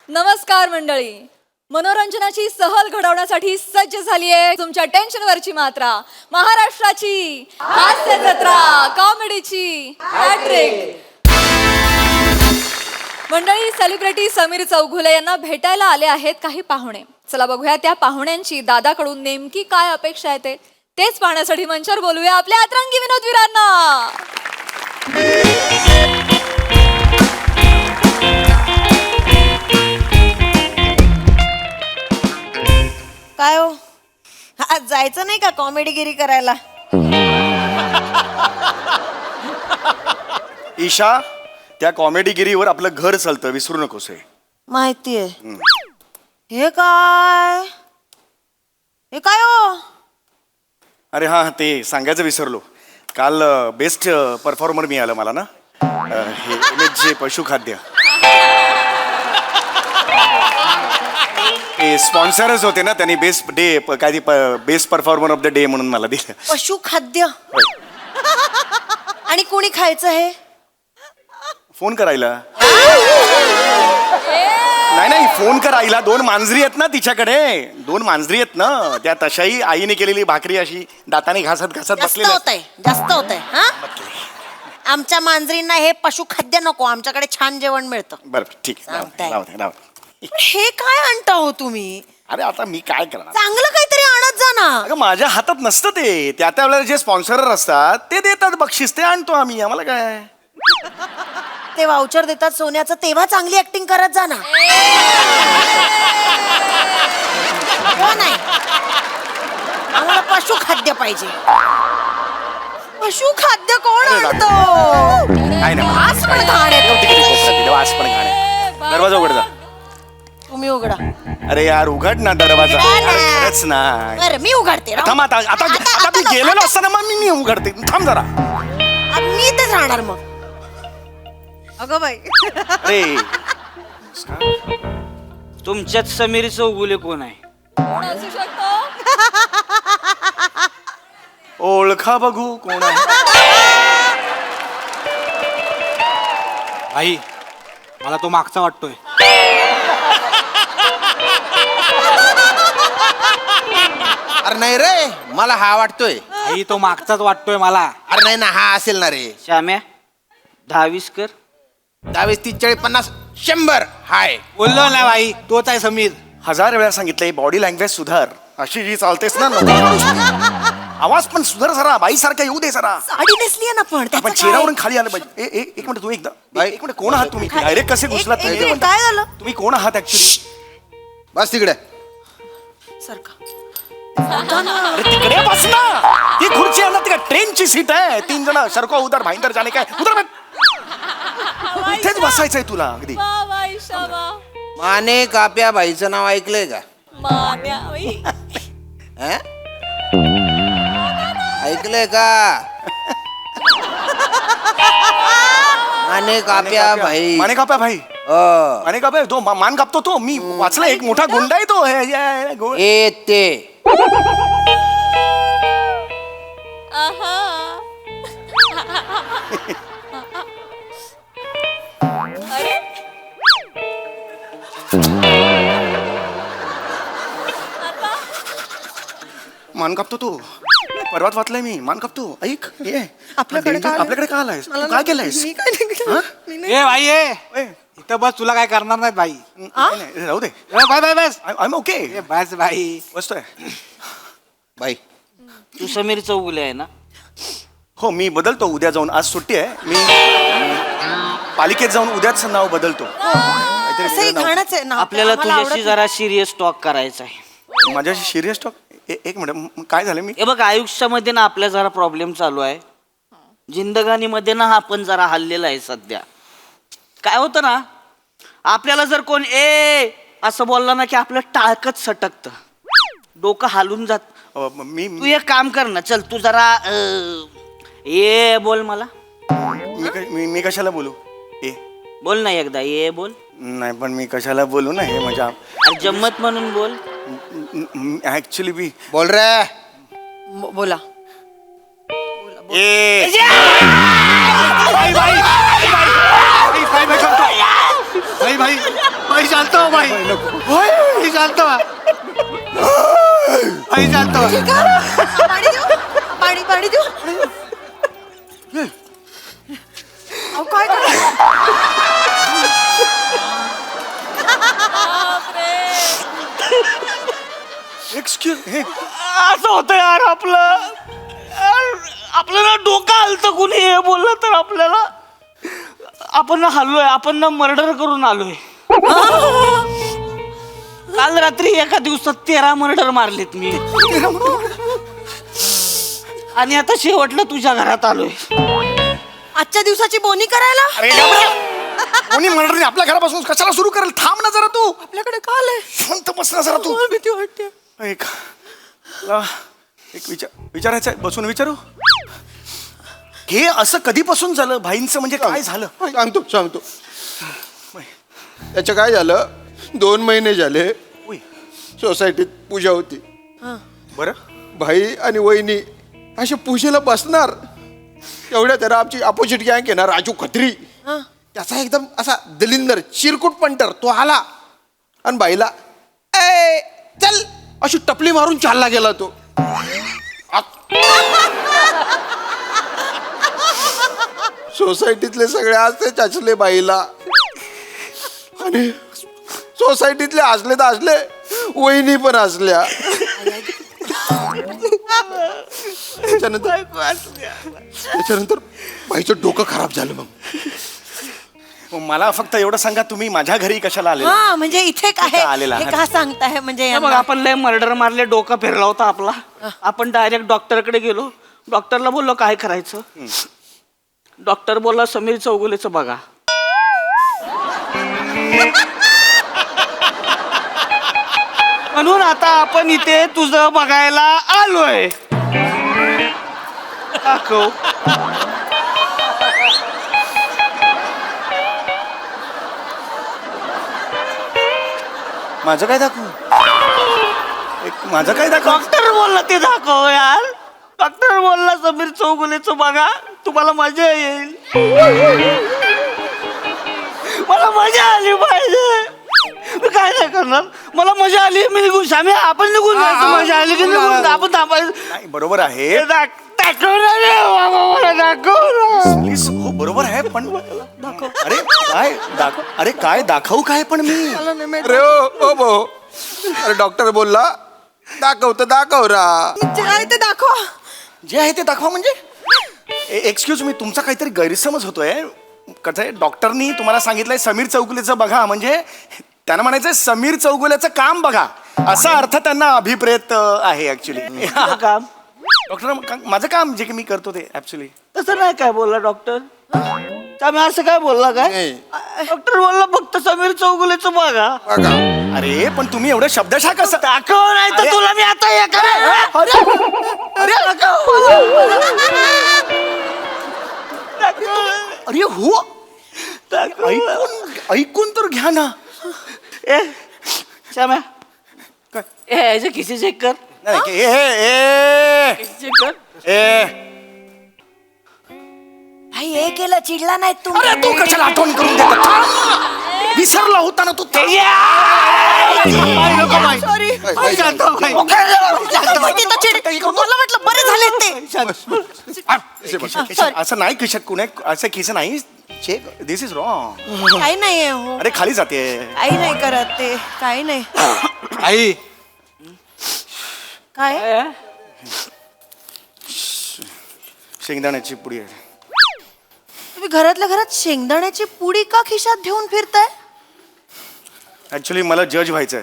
नमस्कार मंडळी, मनोरंजनाची सहल घडवण्यासाठी सज्ज झाली आहे तुमच्या टेन्शनवरची मात्रा, महाराष्ट्राची हास्य जत्रा, कॉमेडीची हॅट्रिक। मंडळी, सेलिब्रिटी समीर चौघुले यांना भेटायला आले आहेत काही पाहुणे। चला बघूया त्या पाहुण्यांची दादाकडून नेमकी काय अपेक्षा आहे तेच पाहण्यासाठी मंचावर बोलूया आपल्या अतरंगी विनोदवीरांना। काय हो, आज जायचं नाही का कॉमेडीगिरी करायला? ईशा, त्या कॉमेडीगिरीवर आपलं घर चालतं, विसरू नकोस हे। माहितीये। हे काय हो? अरे हा, ते सांगायचं विसरलो। काल बेस्ट परफॉर्मर मिळालं मला ना, हे MHJ पशुखाद्य। ते स्पॉन्सरच होते ना, त्यांनी बेस्ट डे काय best performer of the day म्हणून मला दिलं। पशुखाद्य? आणि कोणी खायचं हे? फोन करायला नाही, फोन करायला। 2 मांजरी आहेत ना तिच्याकडे, 2 मांजरी आहेत ना, त्या तशाही आईने केलेली भाकरी अशी दाताने घासत जास्त बसलेली। होतंय हा? आमच्या मांजरींना हे पशुखाद्य नको, आमच्याकडे छान जेवण मिळतं। बरं ठीक आहे, सांगताय। राहू दे। हे काय आणता हो तुम्ही? अरे आता मी काय करणार? चांगलं काहीतरी आणत जा ना। अगं माझ्या हातात नसतं ते, त्या वेळेला जे स्पॉन्सर असतात ते देतात बक्षीस, ते आणतो आम्ही। आम्हाला काय, ते वाउचर देतात सोन्याचं, तेव्हा चांगली ऍक्टिंग करत जा ना। हो नाही, आम्हाला पशुखाद्य पाहिजे। पशुखाद्य कोण आणतो? काय नाही वास पण घाण येतो। वास पण घाण आहे। दरवाजा उघड जा। तुम्ही उघडा। अरे यार उघड ना दरवाजा। खरंच ना। बरं मी उघडते। थांब, आता मी गेलेलो असताना मग मी उघडते। थांब जरा। मी इथेच राहणार मग। अगं बाई, अरे तुमच्यात समीर चौगुले कोण आहे? कोण असू शकतो? ओळखा बघू कोण आहे। आई, मला तो मागचा वाटतोय। अरे नाही रे, मला हा वाटतोय। आई, तो मागचाच वाटतोय मला। अरे नाही ना, हा असेल ना रे। श्याम्या 10-20 कर। 20, 30, 40, 50, 100 हाय। बोललो ना बाई, तोच आहे समीर। 1000 वेळा सांगितलंय बॉडी लँग्वेज सुधार, अशी जी चालतेस ना नको। आवाज पण सुधार जरा, बाई सारखा येऊ दे जरा। साडी नेसली ना पण आपण चेहऱ्यावरून खाली आलं पाहिजे। एक मिनिट, तू एकदा एक मिनिट, कोण आहात तुम्ही? डायरेक्ट कसे घुसलात? काय झालं? तुम्ही कोण आहात ऍक्च्युली? बस तिकडे। सरका। अरे तिकडे बस ना, ती खुर्ची आहे ना, ती ट्रेनची सीट आहे। 3 जण सरको उधर भाईंदर जाणे काय उधर इथेच बसायचंय तुला अगदी। वा वा ईशा वा। माने काप्या भाईचं नाव ऐकलंय का? मान्या बाई। हं? ऐकलंय का? माने काप्या भाई। माने काप्या भाई, हो. माने काप्या तो मान कापतो तो, मी वाचला, एक मोठा गुंडा आहे तो। ए ते आहा। अरे मान कापतो तो, परवात वाचलाय मी, मान कापतो। ऐक, ये आपल्याकडे का आलाय? आपल्याकडे का आलायस? तू काय केलंयस? मी काय नाही केलं. हा? मी नाही. ए भाई, ए ए, इथं बस, तुला काय करणार नाहीत बाई। नाही, राहू दे। ए, बाय बाय बस। आय एम ओके, ए, बस बाई। बसतोय। भाई। तू समीर चौगुले आहे ना? हो, मी बदलतो उद्या जाऊन। आज सुट्टी आहे, मी पालिकेत जाऊन उद्याच नाव बदलतो। काहीतरी असंही वेगळं नाव. घाणच आहे ना, आपल्याला आम्हाला आवडत तुझ्याशी जरा सिरियस टॉक करायचा आहे। माझ्याशी सिरियस टॉक? एक मिनिट, काय झालं? मी हे बघ, आयुष्यामध्ये ना आपल्या जरा प्रॉब्लेम चालू आहे। जिंदगानीमध्ये ना आपण जरा हल्लेला आहे सध्या। काय होतं ना, आपल्याला जर कोण ए असं बोलला ना की आपलं टाळकच सटकतं, डोकं हालून जात। मी तू एक काम कर ना, चल तू जरा ए बोल मला। मी कशाला बोलू? ए बोल ना एकदा, ए बोल। नाही, पण मी कशाला बोलू ना, हे म्हणजे अरे जम्मत म्हणून बोल। ऍक्च्युली मी बोल रे। बोला। ए भाई भाई भाई भाई भाई भाई भाई भाई बाई शांत हो बाई बाई शांत व्हा. बाई शांत व्हा. पाणी देऊ पाणी पाणी देऊ अहो, काय एक्सक्यूज असं होतं यार आपलं ना डोकं हलतं कुणी हे बोललं तर आपल्याला आपण ना हल्लोय आपण ना मर्डर करून आलोय. काल रात्री एका दिवसात 13 मर्डर मारलेत मी आणि आता शेवटला तुझ्या घरात आलोय. आजच्या दिवसाची बोनी करायला अरे कोणी म्हणणार नाही आपल्या घरापासून कशाला सुरू करेल. थांब ना जरा तू. आपल्याकडे का आलंय शांत बस ना जरा तू. भीती वाटते. एक विचारायचं आहे. बसून विचारू. हे असं कधीपासून झालं भाईंचं म्हणजे काय झालं. सांगतो त्याचं काय झालं 2 महिने झाले उई, सोसायटीत पूजा होती. बरं भाई आणि वहिनी असे पूजेला बसणार एवढ्या त्याला आमची अपोजिट गँग आहे ना राजू खत्री त्याचा एकदम असा दलिंदर चिरकुट पंटर तो आला आणि बाईला ए चल अशी टपली मारून चालला गेला तो. सोसायटीतले सगळे असते चचले बाईला आणि सोसायटीतले असले तर असले वहिनी पण असल्या. त्याच्यानंतर बाईचं डोकं खराब झालं. मग मला फक्त एवढं सांगा तुम्ही माझ्या घरी कशाला आले. हा म्हणजे इथे काय आलेला हे आहे. का सांगताय म्हणजे बघ आपण लय मर्डर मारले डोका फिरला होता आपला. आपण डायरेक्ट डॉक्टरकडे गेलो. डॉक्टरला बोललो काय करायचं. डॉक्टर बोलला समीर चौगुलेचं बघा. म्हणून आता आपण इथे तुझं बघायला आलोय. दाखव. माझं काय दाखवू. माझं काय दाखव. डॉक्टर बोलला ते दाखव यार. डॉक्टर बोलला समीर चौगुलेचं बघा तुम्हाला मजा येईल. मला मजा आली पाहिजे. मी काय नाही करणार. मला मजा आली मी निघून आम्ही आपण निघून जायचं. मजा आली की निघून आपण थांबायचं. नाही बरोबर आहे. हे दाखव ना रे बाबा मला दाखव ना. प्लीज हो बरोबर आहे पण अरे काय दाखव. अरे काय दाखवू काय पण मी. अरे ओ भाऊ अरे डॉक्टर बोलला दाखव तर दाखव रा. काय ते दाखवा. जे आहे ते दाखवा म्हणजे. एक्सक्यूज मी तुमचा काहीतरी गैरसमज होतोय. कसं आहे डॉक्टरनी तुम्हाला सांगितलंय समीर चौगुलेचं बघा म्हणजे त्यांना म्हणायचंय समीर चौगुलेचं काम बघा असा अर्थ त्यांना अभिप्रेत आहे ऍक्च्युली. काम डॉक्टर माझं काम जे की मी करतो ते ऍक्च्युली. तसं नाही काय बोलला डॉक्टर. आम्ही असं काय बोलला काय. नाही. डॉक्टर बोलला फक्त समीर चौगुलेचं बघा. बघा अरे पण तुम्ही एवढं शब्दशः कसं. दाखव नाही तर अरे. तुला मी आता हे करेन. अरे अरे हो ऐकून तर घ्या ना. ए श्याम्या काय? ए याचे खिसे चेक कर. नाही, ए ए चेक कर. ए भाई हे केलं चिडला नाही तुम्ही. अरे तू कशाला आठवण करून देता. विसरला होता ना तू. सॉरी बाई, शांत हो बाई. मला वाटलं बरे झाले ते. असं नाही खिशात कुणी असं खिसे नाही. Check this is wrong. काही नाही हो अरे खाली जाते. काही नाही करत ते काही नाही. आई काय शेंगदाण्याची पुडी आहे. तुम्ही घरातल्या घरात शेंगदाण्याची पुडी का खिशात घेऊन फिरताय. ऍक्च्युली मला जज व्हायचंय.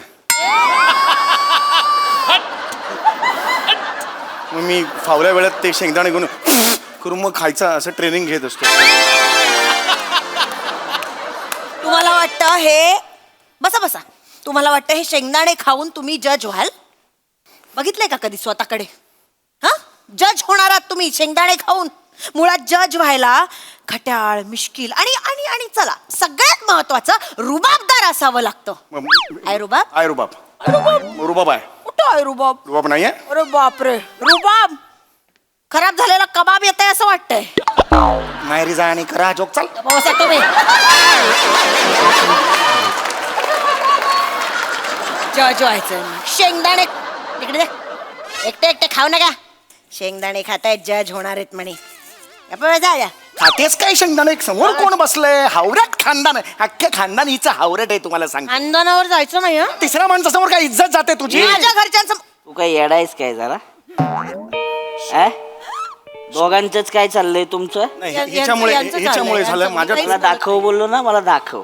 मग मी फावल्या वेळात ते शेंगदाणे घेऊन करून मग खायचं असं ट्रेनिंग घेत असतो. तुम्हाला वाटतं हे बसा बसा तुम्हाला वाटतं हे शेंगदाणे खाऊन तुम्ही जज व्हाल. बघितलंय का कधी स्वतःकडे. हा जज होणार आहात तुम्ही शेंगदाणे खाऊन. मुळात जज व्हायला खट्याळ मिश्किल आणि आणि आणि चला सगळ्यात महत्वाचं रुबाबदार असावं लागतं. आहे रुबाब. आय रुबाब. रुबाब आहे. कुठं आहे रुबाब. रुबाब नाहीये. अरे बापरे रुबाब खराब झालेला कबाब येत आहे असं वाटतंय. माहेरी जा आणि करा जोक चाल. बसा तुम्ही. जज व्हायचं शेंगदाणे तिकडे दे. एकटे एकटे खाऊ नका शेंगदाणे खातायत जज होणार आहेत म्हणे जा. खातेच काय शेंगदाणे समोर कोण बसलंय हावऱ्यात खानदान आहे. अख्खे खानदान हिचं हावरट आहे तुम्हाला सांग. खानदानावर जायचं नाही हं? तिसऱ्या माणसासमोर काय इज्जत जाते तुझी. माझ्या घरच्यांचं तू काय येडायस काय जरा दोघांचंच काय चाललंय तुमचं? नाही, यांचं हिच्यामुळे चाललंय, हिच्यामुळे झालं यांचं माझ्या मला दाखव बोललो ना, मला दाखव.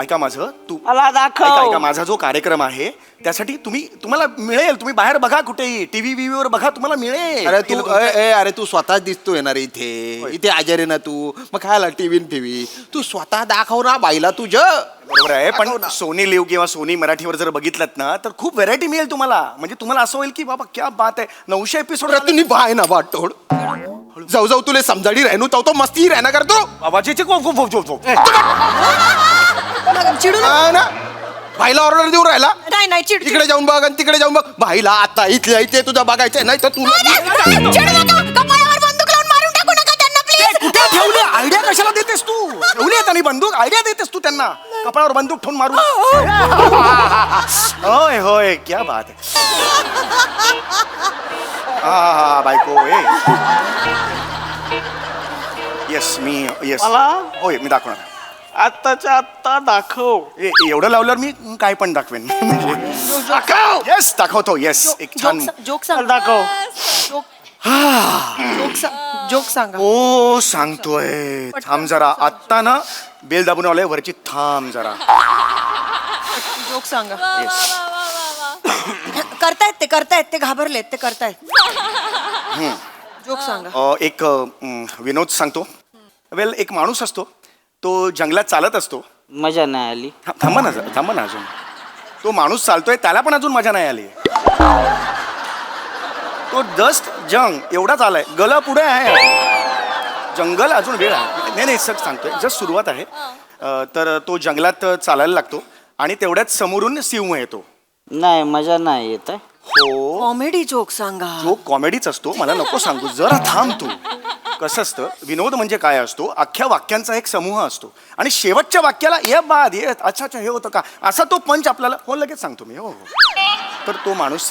ऐका माझं तू मला ऐका दाखव. ऐका माझा जो कार्यक्रम आहे त्यासाठी तुम्हाला मिळेल. तुम्ही बाहेर बघा कुठेही टीव्ही वर बघा तुम्हाला मिळेल. अरे तू अरे तू स्वतःच दिसतोय ना रे इथे आजारी आहे ना तू. मग खायला टीव्ही तू स्वतः दाखव ना बाईला तुझ्या. बरोबर आहे पण सोनी लिव्ह किंवा सोनी मराठीवर जर बघितलं ना तर खूप व्हरायटी मिळेल तुम्हाला. म्हणजे तुम्हाला असं होईल की बाबा क्या बात आहे 900 एपिसोड तुम्ही बाय ना वाटोड जाऊ जाऊ तुले समजाडी राहणू तो मस्ती राहना करतो बाबाची चिडू नका. हा ना भाईला ऑर्डर देऊ राहिला. नाही नाही चिड इकडे जाऊन बघ आणि तिकडे जाऊन बघ. भाईला आता इथल्या इथे तुझा बघायचंय नाही तर तुला चिडू नका. कपाळावर बंदूक लावून मारून टाकू नका त्यांना प्लीज. कुठे ठेवली आयडिया कशाला देतेस तू. ठेवली आहे त्यांनी बंदूक आयडिया देतेस तू त्यांना कपाळावर बंदूक ठेवून मारून. होय होय क्या बात आहे. हा बायको येस मी येस मला होय मी दाखवणार. आत्ताच्या आत्ता दाखव. एवढं लावल्यावर मी काय पण दाखवेन. येस दाखवतो येस एक छान जोक सांग दाखव. जोक सांगा. ओ सांगतोय थांब जरा आत्ता ना बेल दाबून आलोय वरची थांब जरा. जोक सांगा. येस करतायत ते घाबरलेत ते करतायत. जोक सांगा. एक विनोद सांगतो. वेल एक माणूस असतो तो जंगलात चालत असतो. मजा नाही आली. थांबा ना अजून. तो माणूस चालतोय त्याला पण अजून मजा नाही आली. तो जस्ट जंग एवढाच आलाय गला पुढे आहे जंगल अजून वेळ आहे. नाही सच सांगतोय जस्ट सुरुवात आहे. तर तो जंगलात चालायला लागतो आणि तेवढ्यात समोरून सिंह येतो. नाही मजा नाही येत आहे. हो कॉमेडी जोक सांगा. जो कॉमेडीच असतो मला नको सांगू जरा थांब तू. कसं असतं विनोद म्हणजे काय असतो अख्ख्या वाक्यांचा एक समूह असतो आणि शेवटच्या वाक्याला ये बाद ये अच्छा हे होतं का असा तो पंच आपल्याला हो लगेच सांगतो मी. हो तर तो माणूस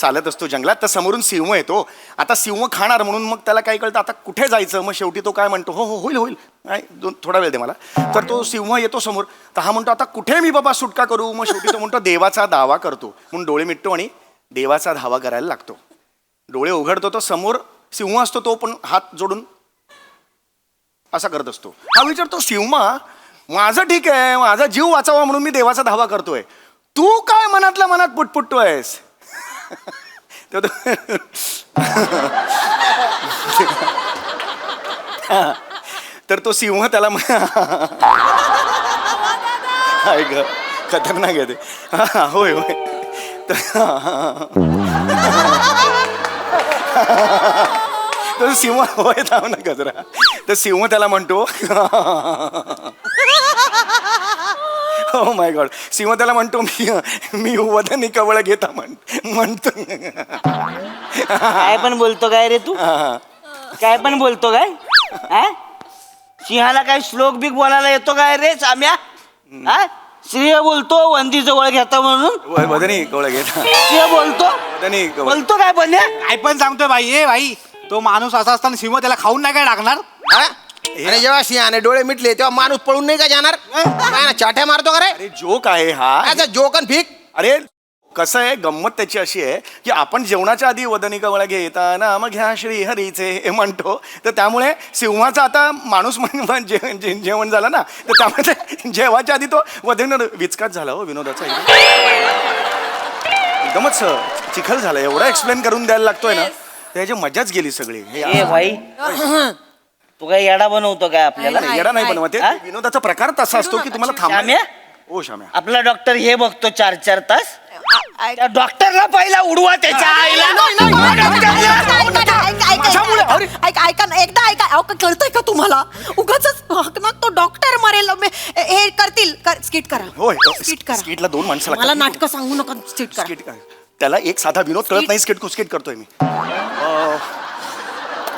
चालत असतो जंगलात तर समोरून सिंह येतो. आता सिंह खाणार म्हणून मग त्याला काय कळतं आता कुठे जायचं. मग शेवटी तो काय म्हणतो हो होईल नाही थोडा वेळ दे मला. तर तो सिंह येतो समोर तर हा म्हणतो आता कुठे मी बाबा सुटका करू. मग शेवटी तो म्हणतो देवाचा दावा करतो म्हणून डोळे मिटतो आणि देवाचा धावा करायला लागतो. डोळे उघडतो तो समोर सिंह असतो तो पण हात जोडून असा करत असतो. हा विचारतो सिंह माझं ठीक आहे माझा जीव वाचावा म्हणून मी देवाचा धावा करतोय तू काय मनातल्या मनात पुटपुटतोयस. तर तो सिंह त्याला ऐक खतरनाक आहे ते. होय तर सिंह होय थांब ना गजरा. तर सिंह त्याला म्हणतो हो माय गॉड. सिंह त्याला म्हणतो मी वदनी कवळ घेता म्हणतो. काय पण बोलतो काय रे तू. काय पण बोलतो काय. सिंहाला काय श्लोक बिक बोलायला येतो काय रे साम्या. श्रीय बोलतो वंदी जवळ घेता म्हणून. वदनी कवळ घेता श्रीय बोलतो वदनी कवळ. बोलतो काय पण काय पण सांगतोय भाई भाई तो माणूस असा असताना सिंह त्याला खाऊन नाही काय टाकणार. आणि जेव्हा सिंहाने डोळे मिटले तेव्हा माणूस पळून नाही का जाणार. काय ना चाट्या मारतो का रे. अरे जोक आहे हा. जोकन फिक. अरे कसं आहे गंमत त्याची अशी आहे की आपण जेवणाच्या आधी वदनी कवळ घेता नाम घ्या श्री हरीचे हे म्हणतो. तर त्यामुळे सिंहाचा आता माणूस जेवण झालं ना तर त्यामुळे जेवायच्या आधी तो वदनी विचकाच झाला हो विनोदाचा. एकदमच चिखल झाला. एवढा एक्सप्लेन करून द्यायला लागतोय ना त्याची मजाच गेली सगळी. ए भाई तू काय येडा बनवतो काय आपल्याला. येडा नाही बनवत हा? विनोदाचा प्रकार तसा असतो की तुम्हाला थांबा. श्याम्या? ओ शाम्या आपला डॉक्टर हे बघतो 4-4 तास. त्या डॉक्टरला पहिला उडवा त्याच्या आईला. ऐका ना एकदा ऐका. कळतंय का तुम्हाला उगाच तो डॉक्टर मरेल हे करतील स्किट करा. होय स्किट करा. स्किटला 2 माणसं मला लागतात. नाटकं सांगू नका स्किट करा. स्किट त्याला एक साधा विनोद कळत नाही स्किट करतोय मी.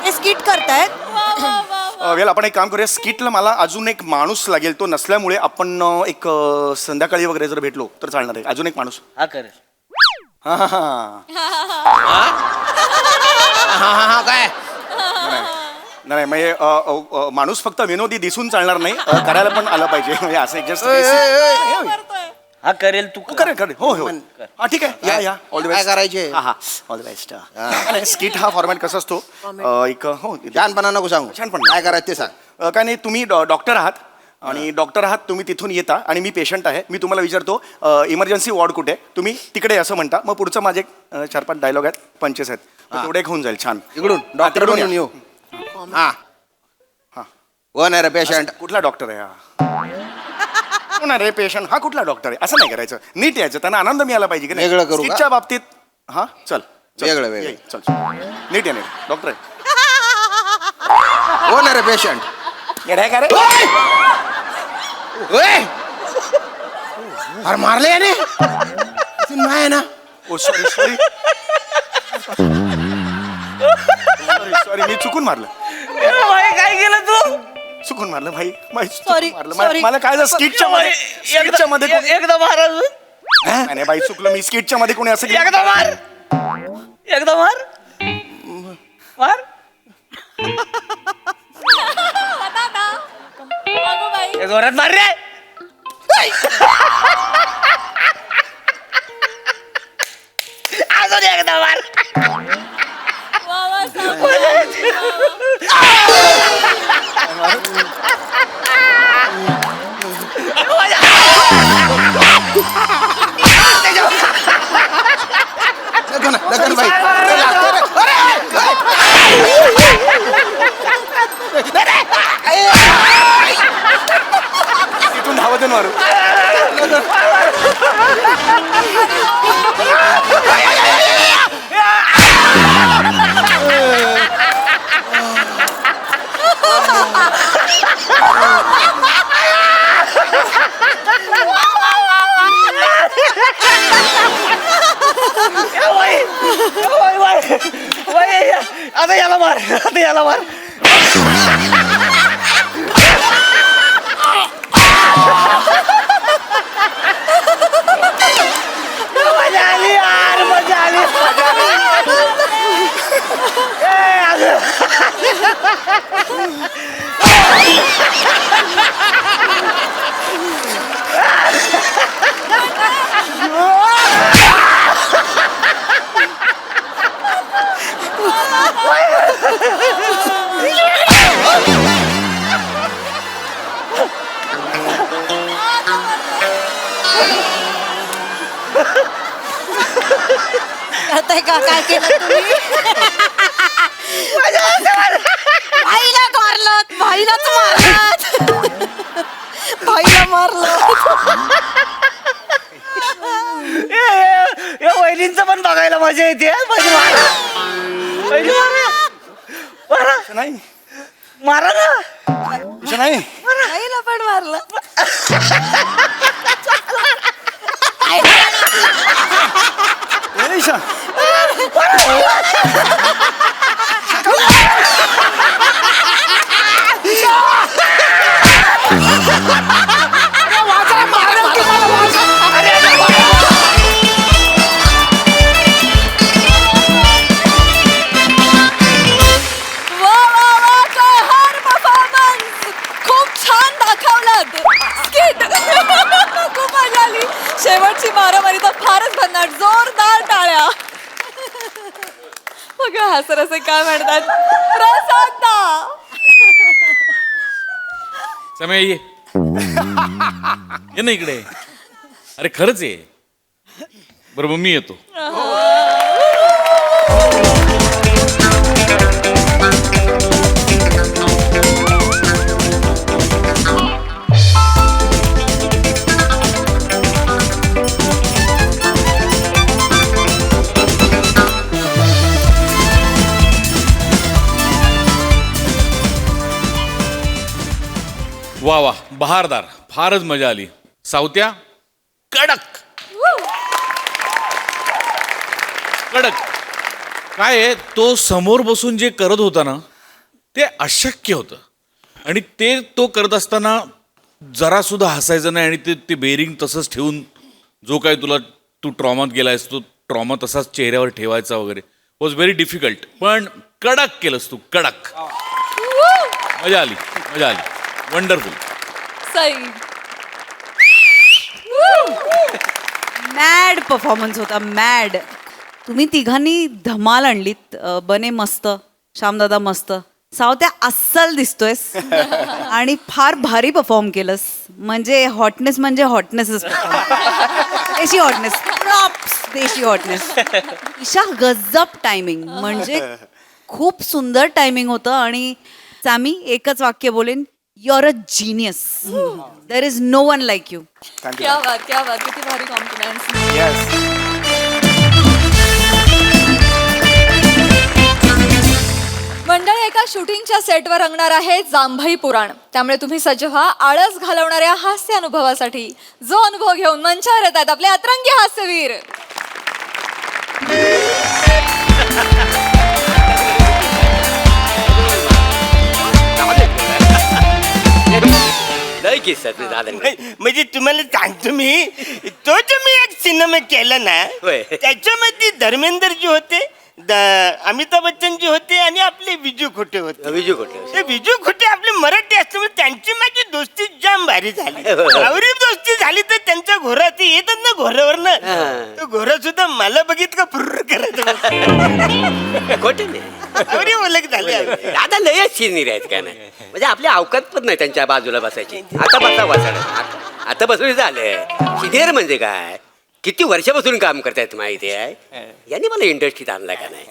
हे स्किट करतायत वेल आपण एक काम करूया, स्किटला मला अजून एक माणूस लागेल, तो नसल्यामुळे आपण एक संध्याकाळी वगैरे जर भेटलो तर चालणार आहे. अजून एक माणूस. हा करेल. हा हा हा हा काय नाही म्हणजे माणूस फक्त विनोदी दिसून चालणार नाही, करायला पण आलं पाहिजे. म्हणजे असं जस्ट हा करेल तू करेल करेल. हो हो हा ठीक आहे. या ऑल द काय बेस्ट. करायचे? हा हा ऑल द बेस्ट. स्किट हा फॉर्मॅट कसा असतो, एक हो छानपणा नको सांगू. छानपणा. काय करायचं ते सांग. काय नाही, तुम्ही डॉक्टर आहात आणि डॉक्टर आहात, तुम्ही तिथून येता आणि मी पेशंट आहे. मी तुम्हाला विचारतो इमर्जन्सी वॉर्ड कुठे आहे, तुम्ही तिकडे असं म्हणता. मग पुढचं माझे 4-5 डायलॉग आहेत, पंचेस आहेत, मग तेवढे एक होऊन जाईल. छान. इकडून डॉक्टर तिकडून म्हणून या. येऊ. हा हा. कोण आहे रे पेशंट? कुठला डॉक्टर आहे हा? कोण आहे रे पेशंट? हा कुठला डॉक्टर आहे? असं नाही करायचं, नीट यायचं, त्यांना आनंद मिळाला पाहिजे की वेगळं करू का? स्किटच्या बाबतीत. हा चल चल. वेगळं, वेगळं. ये, चल नीट या, नीट. डॉक्टर आहे. कोण आहे रे पेशंट? येडा आहे का रे? अरे मारले याने आहे ना. ओ सॉरी सॉरी सॉरी, मी चुकून मारलं. काय केलं तू? चुकून मारलं भाई. Sorry, sorry. मला काय स्किटच्या मध्ये कोणी- एकदा मार अजून. नाही नाही बाई, चुकलं मी. स्किटच्या मध्ये कोणी असं केलं? एकदा मार. एकदा मार. मार. ए, जोरात मार रे. अजून एकदा मार. लखन भाई तिथून धावत मारू. आता याला मार. आता याला मार. मजा आली यार, मजा आली. कळतंय का काय केलं तुम्ही? भाईला मारलं, भाईलाच मारलं, भाईला मारलं. या वहिनींचं पण बघायला मजा येते. वहिनी मारा. वहिनी मारा. मारा. असं नाही, मारा ना. असं नाही. भाईला पण मारलं. ए, ईशा. वा वा वा, काय हार परफॉर्मन्स. खूप छान दाखवलात स्किट. खूप मजा आली. शेवटची मारामारी तर फारच भन्नाट. जोरदार टाळ्या. बघा हसर असे काय म्हणतात. प्रसन्न. समय ये ये ना इकडे. अरे खरंच आहे. बरोबर मी येतो. वा वा, बहारदार. फारच मजा आली. सावत्या कडक कडक. काय आहे, तो समोर बसून जे करत होता ना ते अशक्य होतं. आणि ते तो करत असताना जरा सुद्धा हसायचं नाही आणि ते बेरिंग तसंच ठेवून जो काय तू ट्रॉमात गेलायस तो ट्रॉमा तसाच चेहऱ्यावर ठेवायचा वगैरे वॉज व्हेरी डिफिकल्ट. पण कडक केलंस तू, कडक. मजा आली. वंडरफुल. सई. मॅड परफॉर्मन्स होता, मॅड. तुम्ही तिघांनी धमाल आणलीत. बने मस्त, श्यामदादा मस्त, सावत्या अस्सल दिसतोयस आणि फार भारी परफॉर्म केलंस. म्हणजे हॉटनेस म्हणजे हॉटनेसच. देशी हॉटनेस, प्रॉप्स देशी हॉटनेस. ईशा गजब टायमिंग, म्हणजे खूप सुंदर टायमिंग होतं. आणि सॅमी एकच वाक्य बोलेन, you are a genius. There is no one like you. क्या बात, क्या बात, किती भारी कॉम्प्लिमेंट्स. येस. मंडळी, एका शूटिंगच्या सेटवर रंगणार आहे जांभई पुराण. त्यामुळे तुम्ही सज्ज व्हा आळस घालवणाऱ्या हास्य अनुभवासाठी. जो अनुभव घेऊन मंचावर येत आहेत आपले अतरंगी हास्यवीर. म्हणजे तुम्हाला सांगतो मी, तो जो मी एक सिनेमा केला ना त्याच्यामध्ये धर्मेंद्र जी होते, अमिताभ बच्चन जी होते आणि आपले विजू खोटे होते. ते विजू खोटे आपले मराठी असल्यामुळे त्यांची माझी दोस्ती जाम भारी झाली. आवरी दोस्ती झाली तर त्यांच्या घोरा ते येतात ना घोऱ्यावर ना, तो घोरा सुद्धा मला बघित का फुर्र करायचं. खोटे नाही, आवरी ओळख झाली. दादा लयच सिनियर आहेत का नाही, म्हणजे आपल्या अवकात पण नाही त्यांच्या बाजूला बसायची. आता बसा बसा, आता बसून झालंय. सिनियर म्हणजे काय, किती वर्षापासून काम करतायत माहिती आहे. यांनी मला इंडस्ट्रीत आणला का नाही.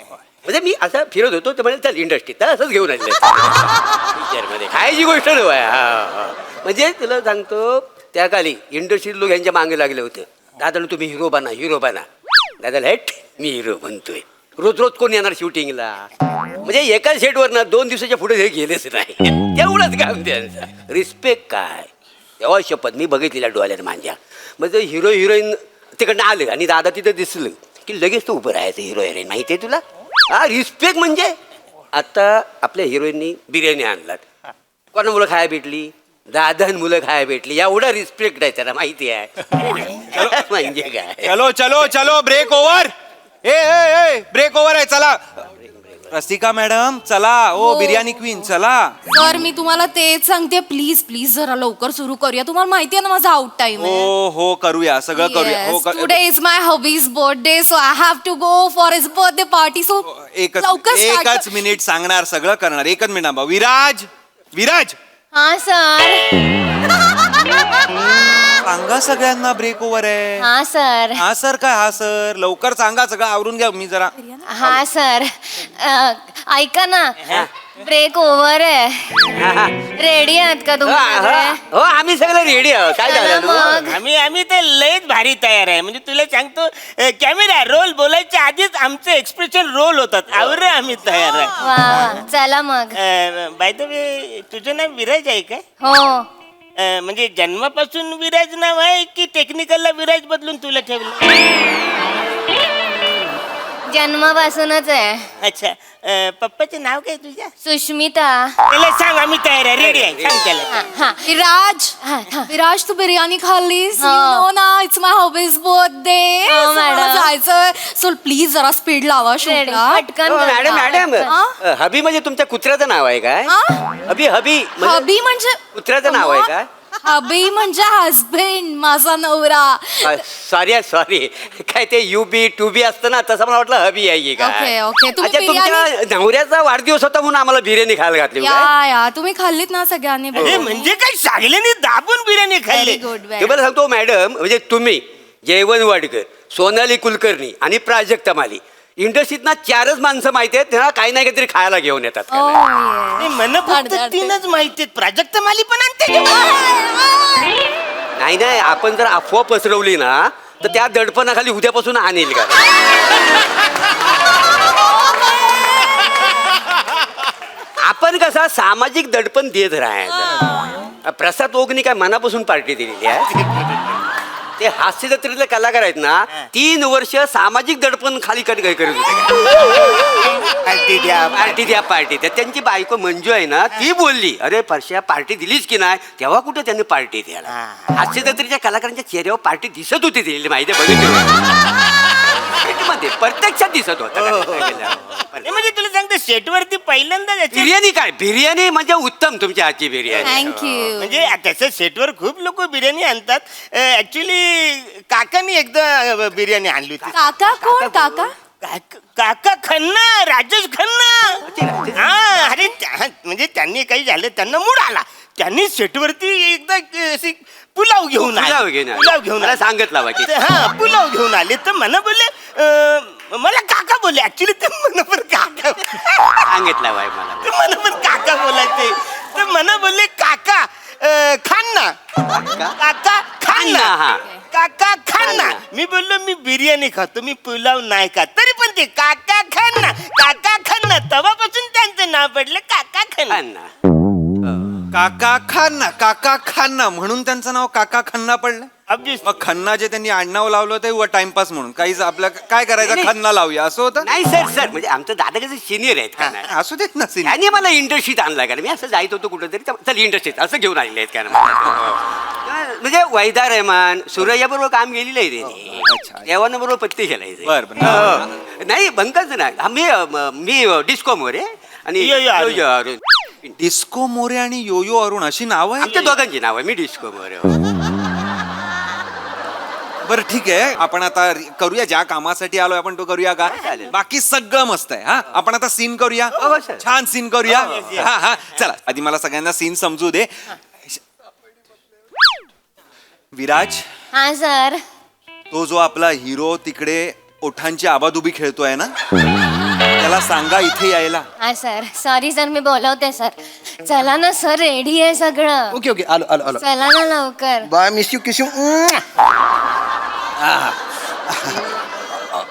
म्हणजे मी असं फिरत होतो तर म्हणजे चल इंडस्ट्रीत, तर असंच घेऊन आणलं पिक्चरमध्ये. खायची गोष्ट नव्हे. म्हणजे तुला सांगतो, त्या काली इंडस्ट्रीत लोक यांच्या मागे लागले होते, दादा तुम्ही हिरो बना, हिरो बना. दादा हेट मी हिरो बनतोय. रोज रोज कोण येणार शूटिंगला. म्हणजे एका सेटवर ना 2 दिवसाच्या पुढे हे गेलेच नाही. तेवढंच काम त्यांचं. रिस्पेक्ट काय तेव्हा शपथ मी बघितलेल्या डोळ्यात माझ्या. म्हणजे हिरो हिरोईन तिकडनं आलं आणि दादा तिथं दिसलं की लगेच तो उभं राहायचं. हिरो हिरोईन माहिती आहे तुला. रिस्पेक्ट म्हणजे आता आपल्या हिरोईननी बिर्याणी आणलात, कोणा मुलं खायला भेटली, दादा मुलं खायला भेटली. एवढा रिस्पेक्ट आहे त्याला माहिती आहे. म्हणजे काय. चलो चलो चलो, ब्रेक ओव्हर. ए ब्रेक ओव्हर आहे, चला. रसिका मॅडम चला. ओ बिर्याणी क्वीन चला. सर मी तुम्हाला तेच सांगते, प्लीज प्लीज जरा लवकर सुरू करूया. तुम्हाला माहिती आहे ना माझा आउट टाइम आहे. हो करूया, सगळं करूया. हो today is my hubby's birthday, so I have to go for his birthday party. सो एकच मिनिट सांगणार, सगळं करणार. एकच मिनिट. विराज, विराज. हा सर. सांगा सगळ्यांना ब्रेक ओव्हर आहे. हा सर. हा सर काय हा सर, लवकर सांगा, सगळं आवरून घ्या. मी जरा. हा सर. ऐका ना, ब्रेक ओव्हर आहे. रेडी आहात का तुम्ही? हो आम्ही सगळं रेडी आहोत. काय झालं मग आम्ही तर लयच भारी तयार आहे. म्हणजे तुला सांगतो, कॅमेरा रोल बोलायच्या आधीच आमचे एक्सप्रेशन रोल होतात. आवर आम्ही तयार आहे. वा चला मग. बाय द वे, तुझं नाव विराज आहे काय? हो. म्हणजे जन्मापासून विराज नाव आहे की टेक्निकलला विराज बदलून तुला ठेवलं? जन्मापासूनच आहे. अच्छा. पप्पाचं नाव काय तुझ्या? सुष्मिता. त्याला सांग आम्ही तयार आहे, रेडी आहे. सांग त्याला. विराज, विराज तू बिर्याणी खाल्लीस? नो ना, इट्स माय हॉबीज बर्थडे. जायचं, सो प्लीज जरा स्पीड लावा शूटला. पटकन. मॅडम मॅडम, हबी म्हणजे तुमच्या कुत्र्याचं नाव आहे काय? हबी हबी हबी म्हणजे कुत्र्याचं नाव आहे काय? हबी म्हणजे हजबंड, माझा नवरा. सॉरी काय ते युबी टू बी असतं ना, तसं मला वाटलं हबी आहे काय. ओके. अच्छा, तुमच्या नवऱ्याचा वाढदिवस होता म्हणून आम्हाला बिर्याणी खायला घातली. या तुम्ही खाल्लीत ना सगळ्यांनी? म्हणजे काय सागल्याने दाबून बिर्याणी खाल्ली? तुम्हाला सांगतो मॅडम, म्हणजे तुम्ही, जयवंत वाडकर, सोनाली कुलकर्णी आणि प्राजक्ता माली, इंडस्ट्रीत ना 4च माणसं माहिती आहेत, त्यांना काही नाही काहीतरी खायला घेऊन येतात. मला फक्त 3च माहिती आहेत, प्राजक्ता माली पण आणते. नाही आपण जर अफवा पसरवली ना तर त्या दडपणाखाली उद्यापासून आणेल का. आपण कसा सामाजिक दडपण देत राहायचं. प्रसाद ओगनी काय मनापासून पार्टी दिलेली आहे. ते हास्य जत्रेतले कलाकार आहेत ना 3 वर्ष सामाजिक दडपण खाली करत होते. पार्टी द्या पार्टी द्या. त्यांची बायको मंजू आहे ना ती बोलली अरे परश्या पार्टी दिलीच की नाही तेव्हा कुठे त्यांनी पार्टी द्यायला. हास्य जत्रेच्या कलाकारांच्या चेहऱ्यावर पार्टी दिसत होती दिलेली माहिती मध्ये प्रत्यक्षात दिसत होत. म्हणजे तुला सांगतो सेटवरती पहिल्यांदा बिर्याणी काय बिर्याणी म्हणजे उत्तम तुमच्या हातची बिर्याणी. थँक्यू. म्हणजे त्याच्या सेटवर खूप लोक बिर्याणी आणतात. ऍक्च्युली काकानी एकदा बिर्याणी आणली होती. काका कोण काका? काका खन्ना, राजेश खन्ना. हा अरे म्हणजे त्यांनी काही झालं त्यांना मूड आला त्यांनी सेटवरती एकदा अशी पुलाव घेऊन मला सांगितलं बाकी हा पुलाव घेऊन आले तर मला बोलले मला काका बोलले. ऍक्च्युली ते मला पण काका सांगितलं बाई मला ते मला पण काका बोलायचे तर मला बोलले काका खान्ना काका खान्ना काका खान्ना. मी बोललो मी बिर्याणी खातो मी पुलाव नाही खात तरी पण ते काका खान्ना तेव्हापासून त्यांचं नाव पडलं काका खन्ना. काका खन्ना म्हणून त्यांचं नाव काका खन्ना पडलं. मग खन्ना जे त्यांनी आडनाव लावलं ते टाइमपास म्हणून काहीच आपल्या काय करायचं खन्ना लावूया असं होतं. नाही सर म्हणजे आमचं दादा कसं सिनियर आहेत का असू देत ना सिनियर. त्यांनी मला इंडस्ट्रीत आणलाय का मी असं जायत होतो कुठेतरी चल इंडस्ट्रीत असं घेऊन आलेले आहेत का म्हणजे वैदा रहमान सुरैया बरोबर काम केलेलं आहे त्यांनी देवानं बरोबर पत्ते खेळायचे. नाही बंकच नाही मी डिस्को मोरे आणि डिस्को मोरे आणि योयो अरुण अशी नाव आहे आमच्या दोघांची नाव आहे. मी डिस्को मोरे. बरं ठीक आहे आपण आता करूया ज्या कामासाठी आलोय आपण तो करूया का. बाकी सगळं मस्त आहे. हा आपण आता सीन करूया छान सीन करूया. हा हा चला आधी मला सगळ्यांना सीन समजू दे. विराज हा सर. तो जो आपला हिरो तिकडे ओठांची आबादुबी खेळतोय ना त्याला सांगा इथे यायला. हा सर सॉरी सर मी बोलवते सर. चला ना सर रेडी आहे सगळं. ओके ओके आलो चला ना लवकर. Bye miss you kiss you.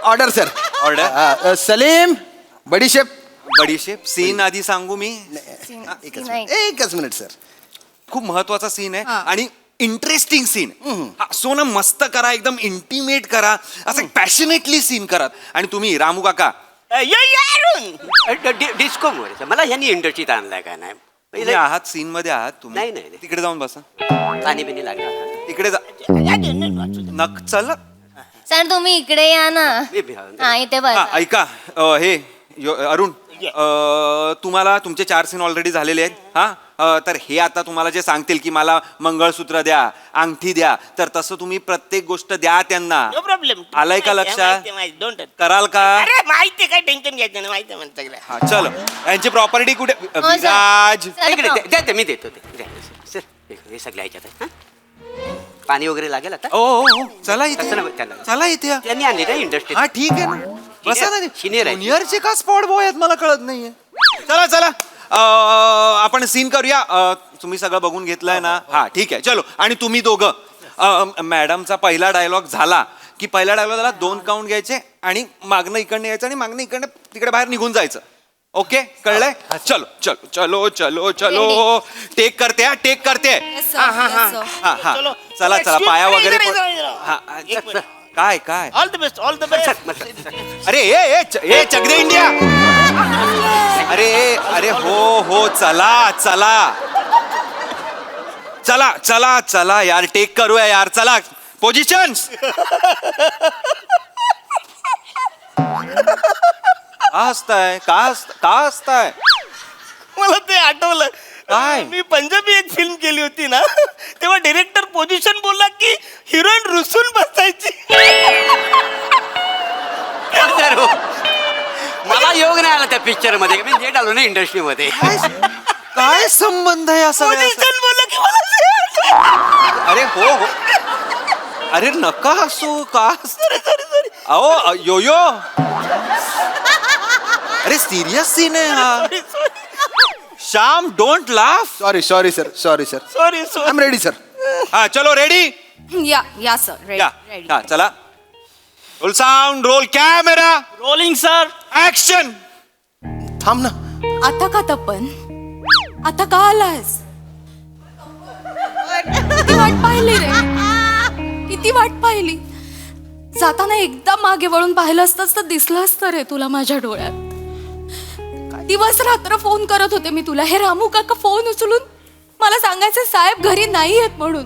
Order sir order. Salim बडीशेप सीन आधी सांगू मी. एकच मिनिट सर. खूप महत्वाचा सीन आहे आणि इंटरेस्टिंग सीन. सोनं मस्त करा एकदम इंटिमेट करा असं पॅशनेटली सीन करा. आणि तुम्ही रामू काका डिस्को मोरे मला ह्यांनी इंडस्ट्रीत आणलाय का नाही तुम्ही आहात सीन मध्ये आहात तुम्ही. नाही तिकडे जाऊन बसा. पाणी बिनी लागला तिकडे जा नक चल. सर तुम्ही इकडे या ना. हा इथे बस. ऐका हे अरुण तुम्हाला तुमचे 4 सीन ऑलरेडी झालेले आहेत. हा तर हे आता तुम्हाला जे सांगतील की मला मंगळसूत्र द्या अंगठी द्या तर तसं तुम्ही प्रत्येक गोष्ट द्या त्यांना. No problem. आलंय का लक्षात. कराल का. अरे माहिती काय टेन्शन घ्यायचं नाही माहिती म्हणता गेलं. हा चल यांची प्रॉपर्टी कुठे. विराज देते मी देतो सर हे सगळ्या ह्याच्यात पाणी वगैरे लागेल आता. ओ चला इथे त्यांना चला इथे त्यांनी आणली ना इंडस्ट्री. हा ठीक आहे ना बसा ना. सिनियर आहे. ज्युनियरचे का स्पॉट बॉय आहेत मला कळत नाहीये. चला चला आपण सीन करूया. तुम्ही सगळं बघून घेतलंय ना. हा ठीक आहे चलो. आणि तुम्ही दोघं मॅडमचा पहिला डायलॉग झाला की पहिल्या डायलॉगला 2 काउंट घ्यायचे आणि मागणं इकडनं यायचं आणि मागणं इकडनं तिकडे बाहेर निघून जायचं. ओके कळलंय. चलो चलो चलो चलो चलो टेक करते टेक करते. हा हा चला चला पाया वगैरे काय काय. All the best all the best. अरे ए चक दे इंडिया. अरे हो चला चला चला चला चला यार टेक करूया यार. चला पोझिशन्स. का हसताय मला ते आठवलं काय? मी पंजाबी एक फिल्म केली होती ना तेव्हा डिरेक्टर पोझिशन बोलला की हिरोईन रुसून बसायची. मला योग नाही आला त्या पिक्चर मध्ये मी लेट आलो ना इंडस्ट्रीमध्ये. काय संबंध आहे असं. पोझिशन बोलला की मला अरे हो अरे नका हसू का. अहो योयो अरे सिरियस सीन आहे हा. Shyam don't laugh. Sorry sir sorry I am ready sir. हा चलो रेडी. या सर या हा चला. Role sound roll camera rolling sir action. थांब ना. आता का तपन आता का आलास. किती वाट पाहिली रे. किती वाट पाहिली. जाताना एकदा मागे वळून पाहिलं असतंच तर दिसलं असतं रे तुला माझ्या डोळ्यात. दिवस रात्र फोन करत होते मी तुला. हे रामू काका फोन उचलून मला सांगायचे साहेब घरी नाही आहेत म्हणून.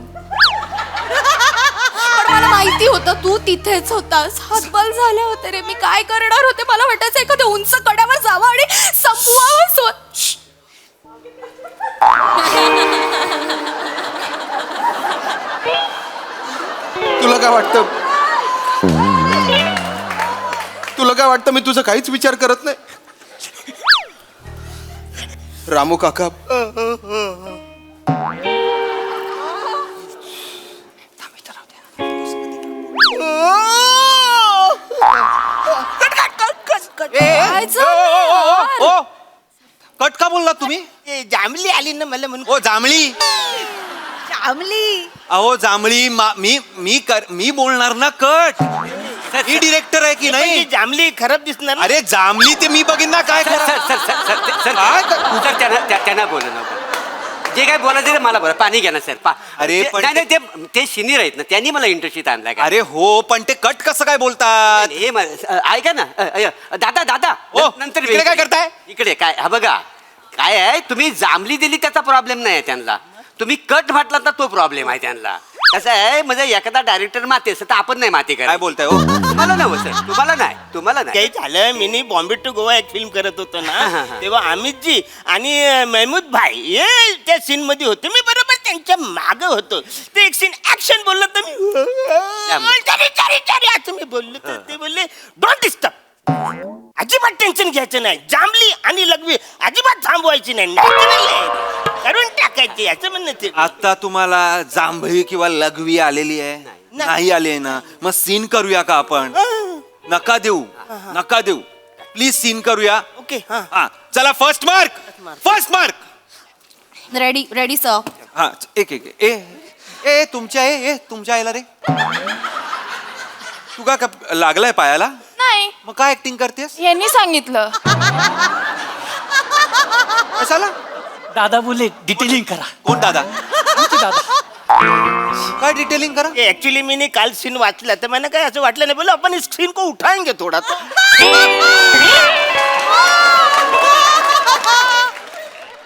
पण मला माहिती होतं तू तिथेच होतास. हतबल झाले होते रे मी. काय करणार होते. मला वाटायचं एखाद्या उंच कड्यावर जावं आणि संपवावं. तुला काय वाटतं? तुला काय वाटतं मी तुझं काहीच विचार करत नाही? रामू काका काय झालं? ओ कट का बोललात तुम्ही? ए, जांभली आली ना मला म्हणून. ओ जांभळी. अहो जांभळी मी बोलणार ना कट. ही डिरेक्टर आहे की म्हणजे नाही? जांभली खराब दिसणार ना? अरे जांभळी ते मी बघीन ना काय करा. सर त्यांना बोला ना. जे काय बोलायचं ते मला बोला. पाणी घ्या ना सर. अरे, पण नाही ते सिनियर आहेत ना, त्यांनी मला इंटर्नशिप आणलाय का? अरे हो पण ते कट कसं काय बोलतात? हे ऐका ना दादा ओ, नंतर इकडे काय करताय? इकडे काय हा बघा काय आहे. तुम्ही जांभली दिली त्याचा प्रॉब्लेम नाही आहे त्यांना. तुम्ही कट म्हटलात ना तो प्रॉब्लेम आहे त्यांना. कसं आहे म्हणजे एखादा डायरेक्टर माते असं तर आपण नाही माती काय काय बोलताय हो? तुम्हाला नाही सर. तुम्हाला नाही काही झालं मी बॉम्बे टू गोवा एक फिल्म करत होतो ना तेव्हा अमितजी आणि महमूद भाई हे त्या सीन मध्ये होते. मी बरोबर त्यांच्या माग होतो. ते एक सीन ऍक्शन बोललो तर मी असं मी बोललो तर ते बोलले डोंट डिस्टर्ब. अजिबात टेन्शन घ्यायचं नाही. जांभली आणि लघवी अजिबात थांबवायची नाही. Natural आहे. करून टाकायची असं म्हणणं ते. आता तुम्हाला जांभळी किंवा लघवी आलेली आहे? नाही आली आहे ना. मग सीन करूया का आपण? नका देऊ प्लीज सीन करूया. ओके हा चला फर्स्ट मार्क. Ready sir. हा एक ए तुमच्या आईला रे. तू का लागलाय पायाला? नाही मग काय ऍक्टिंग करतेस? यांनी सांगितलं. कशाला? दादा बोले डिटेलिंग करा. कोण दादा? दादा काय डिटेलिंग करा? ऍक्च्युली मी काल सीन वाचला तर मला काय असं वाटलं नाही. बोला आपण इस सीन को उठाएंगे थोड़ा.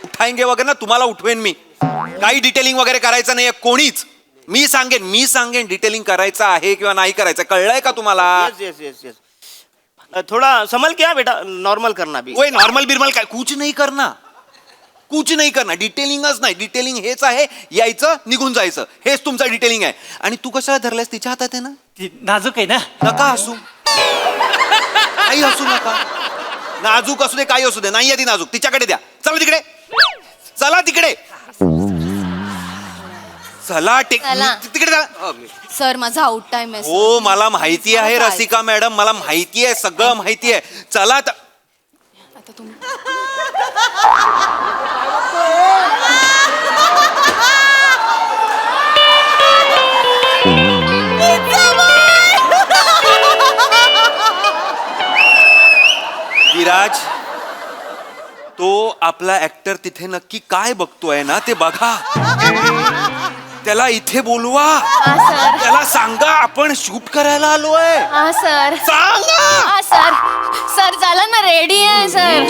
उठाएंगे वगैरे ना तुम्हाला उठवेन मी. काही डिटेलिंग वगैरे करायचं नाहीये कोणीच. मी सांगेन डिटेलिंग करायचं आहे किंवा नाही करायचं. कळलंय का तुम्हाला? यस थोड़ा संभल के बेटा. नॉर्मल करना भी. ओए नॉर्मल बिरमल काय कुछ नाही करणार. डिटेलिंगच नाही. डिटेलिंग हेच आहे यायचं निघून जायचं. हेच तुमचं डिटेलिंग आहे. आणि तू कशाला धरलायस? तिच्या हातात आहे ना. ती नाजूक आहे ना. नका हसू. काही हसू नका. नाजूक असू दे काही असू दे. नाही आहे ती नाजूक. तिच्याकडे द्या. चला तिकडे. चला तिकडे जा. सर माझा आउट टाइम आहे. हो मला माहिती आहे रसिका मॅडम. मला माहिती आहे सगळं माहिती आहे. चला आता तुम्ही विराज तो आपला ऍक्टर तिथे नक्की काय बघतोय ना ते बघा. त्याला इथे बोलवा. त्याला सांगा आपण शूट करायला आलोय. सर सांगा. सर झालं ना. रेडी आहे सर.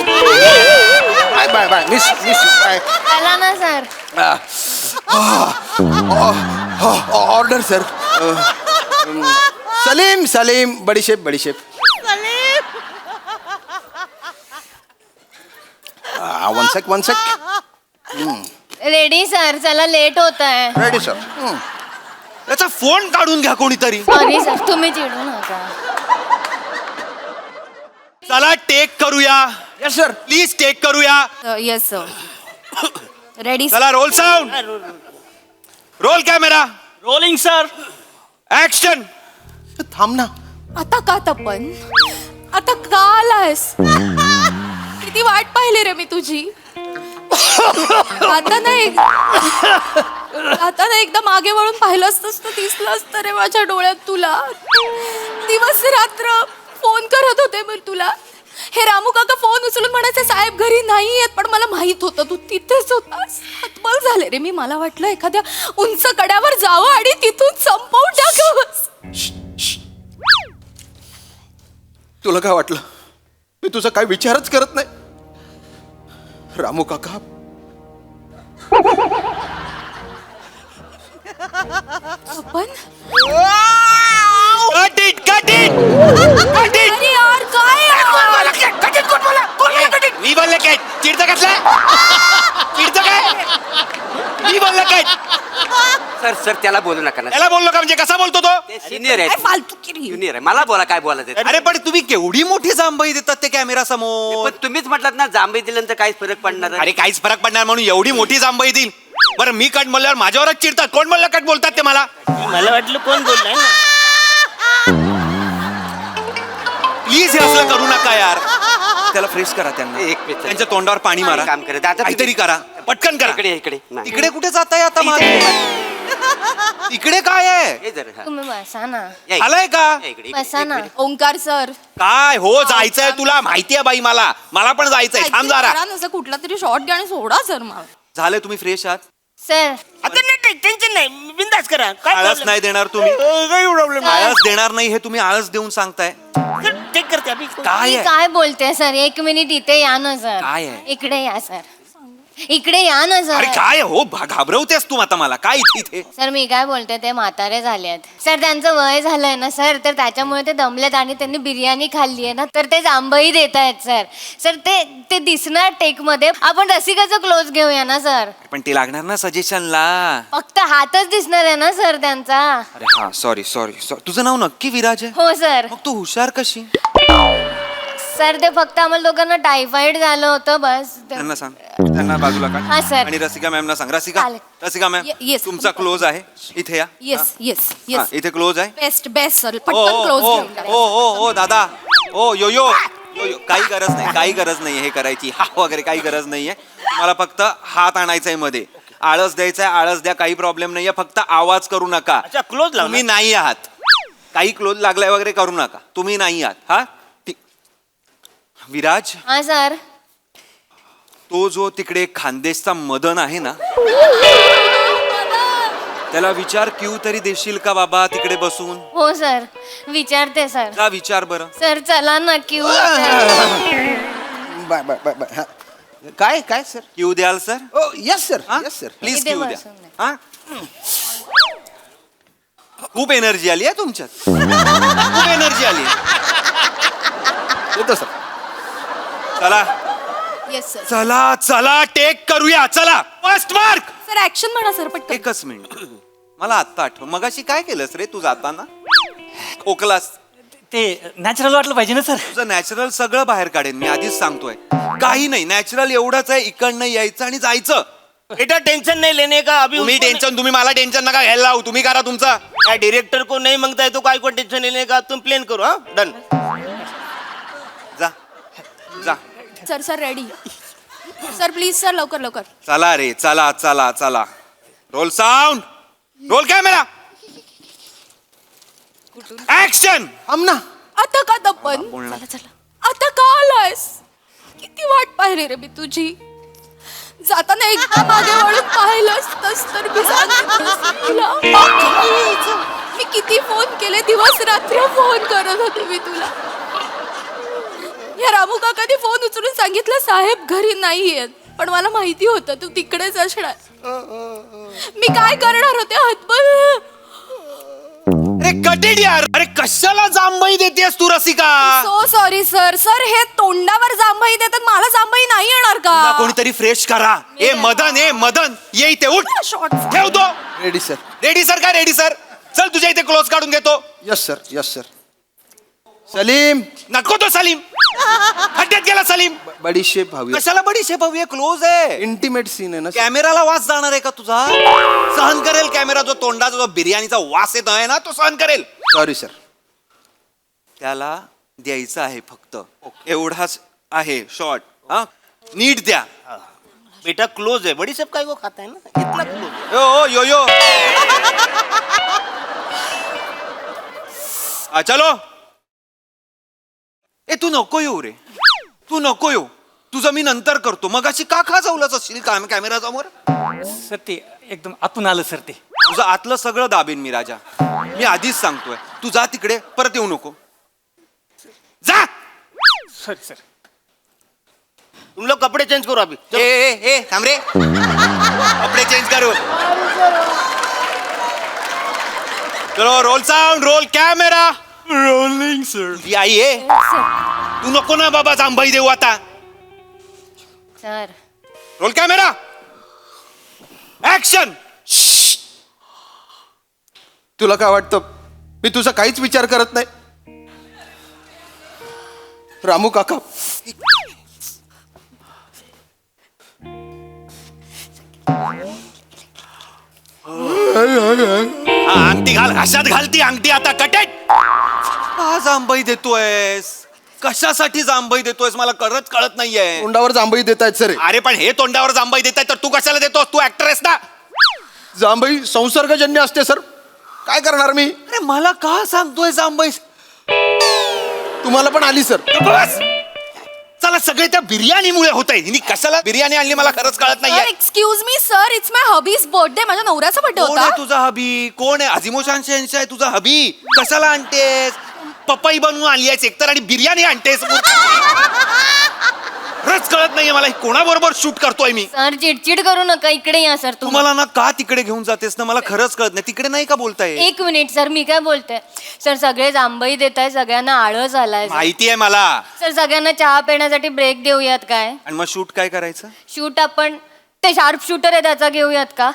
बाय मिस चला ना सर. Order sir. सलीम बडीशेप. One sec. Ready sir. चला लेट होत आहे. Ready sir. त्याचा फोन काढून घ्या कोणीतरी. सॉरी सर तुम्ही चिडू नका. चला टेक करूया. Yes sir. प्लीज टेक करूया. Yes sir. रेडी चला role sound. Roll camera. Rolling sir. Action. थांब ना. आता का तपन. आता का आलायस. किती वाट पाहिली रे मी तुझी. आता ना एकदा मागे वळून पाहिलं असतंस तर दिसलं असतं रे माझ्या डोळ्यात तुला. दिवस रात्र फोन करत होते मी तुला. हे रामू काका फोन उचलून म्हणायचे साहेब घरी नाही आहेत, पण मला माहित होतं तू तिथेच होतास. हतबल झाले रे मी. मला वाटलं एखाद्या उंच कड्यावर जावं आणि तिथून संपवून टाकावं. तुला काय वाटलं मी तुझा काय विचारच करत नाही? रामू काका आपण अरे यार काय मी बोलले काय चिडतं कसला चिडतं काय मी बोलले काय सर सर त्याला बोलू नका ना. त्याला बोललो का म्हणजे कसा बोलतो तो? ते सिनियर काय आहे, फालतूगिरी. ज्युनियर आहे. मला बोला काय बोलायचं. अरे पण तुम्ही केवढी मोठी जांभई देतात ते कॅमेरा समोर. पण तुम्हीच म्हटलात ना जांभई दिल्यानंतर काहीच फरक पडणार नाही. अरे काहीच फरक पडणार म्हणून एवढी मोठी जांभई देईल. बरं मी कट बोलल्यावर माझ्यावरच चिडतात. कोण बोललं कट बोलतात ते मला? मला वाटलं कोण बोललाय ना. प्लीज हे असं करू नका यार. त्याला फ्रेश करा त्यांना. एक मिनिट. त्यांच्या तोंडावर पाणी मारा. काम करा. दादा, काहीतरी करा. पटकन करा. इकडे इकडे नाही. इकडे कुठे जाताय आता माझं? इकडे काय आहे? हे जरा, हा. तुम्ही बसा ना. या इकडे. आलाय का? या इकडे. बसा ना. ओंकार सर काय हो जायचंय तुला माहितीये बाई मला पण जायचंय. थांब जरा. असं कुठला तरी शॉर्ट घ्या आणि सोडा सर मला. झालंय तुम्ही फ्रेश आहात? सर आता नाही टेन्शन नाही बिंदास करा. काय आळस problem? नाही देणार तुम्ही. काही प्रॉब्लेम आळस देणार नाही हे तुम्ही आळस देऊन सांगताय. टेक करते आम्ही. काय आहे? काय बोलते सर? एक मिनिट इथे या ना सर. काय आहे? इकडे या सर. इकडे या ना अरे सर. काय हो घाबरवतेस तू आता मला. काय इथे सर मी काय बोलते ते म्हातारे झाले आहेत सर. त्यांचं वय झालंय ना सर, तर त्याच्यामुळे ते दमलेत आणि त्यांनी बिर्याणी खाल्ली आहे ना, तर ते जांभई देत आहेत सर. सर ते दिसणार टेक मध्ये. आपण रसिकाचं क्लोज घेऊया ना सर. पण ते लागणार ना सजेशनला. फक्त हातच दिसणार आहे ना सर त्यांचा. अरे हा सॉरी तुझं नाव नक्की विराज आहे? हो सर. मग तू हुशार कशी? सर ते फक्त आम्हाला दोघांना टायफॉइड झालं होतं बस. त्यांना सांग. त्यांना बाजूला काढ. हा, सर. आणि रसिका मॅमना सांग. रसिका चालेल. Ma'am yes. तुमचा क्लोज आहे इथे या. येस येस हा, येस. इथे क्लोज आहे. Best best sir. ओ पटकन क्लोज ओ घेऊन टाका. ओ दादा ओ यो यो काही गरज नाही हे करायची. हा वगैरे काही गरज नाहीये. तुम्हाला फक्त हात आणायचाय मध्ये. आळस द्यायचाय. आळस द्या. काही प्रॉब्लेम नाहीये. फक्त आवाज करू नका. अच्छा क्लोज लावला. तुम्ही नाही आहात. काही क्लोज लागलाय वगैरे करू नका. तुम्ही नाही आहात. हा विराज हा सर. तो जो तिकडे खानदेशचा मदन आहे ना, त्याला विचार क्यू तरी देशील का बाबा तिकडे बसून? हो सर विचारते सर. का विचार बरं. सर चला ना queue. Bye bye bye bye हा. काय काय सर? क्यू द्याल sir? Oh yes sir yes sir. Please इथे क्यू द्या. बसून द्या. हा खूप एनर्जी आली आहे तुमच्यात. खूप एनर्जी आली. येतो सर. चला येस सर. चला टेक करूया. चला फर्स्ट मार्क. सर ऍक्शन म्हणा सर पटकन. एकच मिनिट. मला आत्ता आठव मगाशी काय केलंस रे तू जाताना? खोकलास. ते नॅचरल वाटलं पाहिजे ना सर. तुझं नॅचरल सगळं बाहेर काढेन मी आधीच सांगतोय. काही नाही नॅचरल एवढंच आहे. इकडनं यायचं आणि जायचं. बेटा टेंशन नहीं लेने का. अभी तुम्ही उसको टेन्शन तुम्ही मला टेन्शन नका घ्यायला लावू. तुम्ही करा तुमचं. नहीं- डायरेक्टर को नहीं मांगता है तो काय को टेंशन लेने का. तुम प्लेन करो. हाँ डन. जा sir sir ready. Sir please sir लवकर लवकर. चला रे चला. Role sound. Roll camera. Action. आमना आता का दप्पन. बोलणार. चला चला. आता का आलायस? किती वाट पाहिली रे मी तुझी. जाताना एकदा मागे वळून पाहिलं असतंस तर मी सांगितलं असतं तुला. मी किती फोन केले. दिवस रात्र फोन करत होते मी तुला. या रामू काकाने फोन उचलून सांगितलं साहेब घरी नाहीयेत, पण मला माहिती होतं तू तिकडेच असणार. मी काय करणार होते. हतबल. अरे कटेड यार. अरे कशाला जांभई देतेस तू Rasika? So sorry sir. Sir हे तोंडावर जांभई देतात. मला जांभई नाही येणार तुला का? कोणीतरी फ्रेश करा. ए मदन ये इथे उठ. शॉर्ट. ठेवतो. Ready sir. Ready sir. चल तुझ्या इथे क्लोज काढून घेतो. Yes sir. सलीम नको तो सलीम. खड्ड्यात गेला सलीम. बडीशेप हवी. कशाला बडीशेप हवी आहे? क्लोज आहे. इंटिमेट सीन आहे ना sir. कॅमेराला वास जाणार आहे का तुझा? सहन करेल कॅमेरा. जो तोंडाचा जो बिर्याणीचा वास येत आहे ना तो सहन करेल. Sorry sir. त्याला द्यायचं आहे फक्त एवढाच आहे शॉट. हा नीट द्या. बेटा क्लोज है. बड़ी सब काय को खाता है ना. इतना क्लोज. यो चलो. ए तू नको येऊ रे. तू नको येऊ, तुझं मी नंतर करतो. मग अशी का खाजवलंच असशील कॅमेरा समोर? सर ते एकदम आतून आलं सर ते. तुझं आतलं सगळं दाबेन मी राजा. मी आधीच सांगतोय, तू जा तिकडे, परत येऊ नको. जा. सर सर तुम लोग कपडे चेंज करो अभी. ए ए ए थांब रे, कपडे चेंज करू. चलो roll sound, roll camera, rolling sir. आई आहे, तू नको ना बाबा जांभई देऊ आता. Sir roll camera, action. तुला काय वाटतं मी तुझा काहीच विचार करत नाही? रामू काका, अंगठी घाल, घशात घाल ती अंगठी आता. कटेट. का जांभई देतोयस? कशासाठी जांभई देतोयस मला कळत नाहीये. तोंडावर जांभई देत आहेत सर. अरे पण हे तोंडावर जांभई देताय तर तू कशाला देतोस? तू ऍक्टर आहेस ना. जांभई संसर्गजन्य असते सर, काय करणार मी? अरे मला का सांगतोय जांभई? तुम्हाला पण आली सर. बस. चला सगळे त्या बिर्याणीमुळे होत आहे. हिने कशाला बिर्याणी आणली मला खरंच कळत सर नाहीये. Excuse me sir, it's my hubby's birthday. माझ्या नवऱ्याचा बर्थडे कोण होता. आहे तुझा हबी? कोण आहे? अजिमोशान शेंश आहे तुझा हबी. कशाला आणतेस? पपई बनवून आणली आहेस एकतर आणि बिर्याणी आणतेस. खरंच कळत नाहीये मला कोणाबरोबर शूट करतोय मी. सर चिडचिड करू नका, इकडे या सर. तुम्हाला ना का तिकडे घेऊन जातेस ना मला खरंच कळत नाही. तिकडे नाही का बोलताय? एक मिनिट सर, मी काय बोलते. सर सगळे जांभई देत आहे, सगळ्यांना आळस आलाय. माहिती आहे मला. सर सगळ्यांना चहा पिण्यासाठी ब्रेक देऊयात काय? आणि मग शूट काय करायचं? शूट आपण ते शार्प शूटर आहे त्याचा घेऊयात का?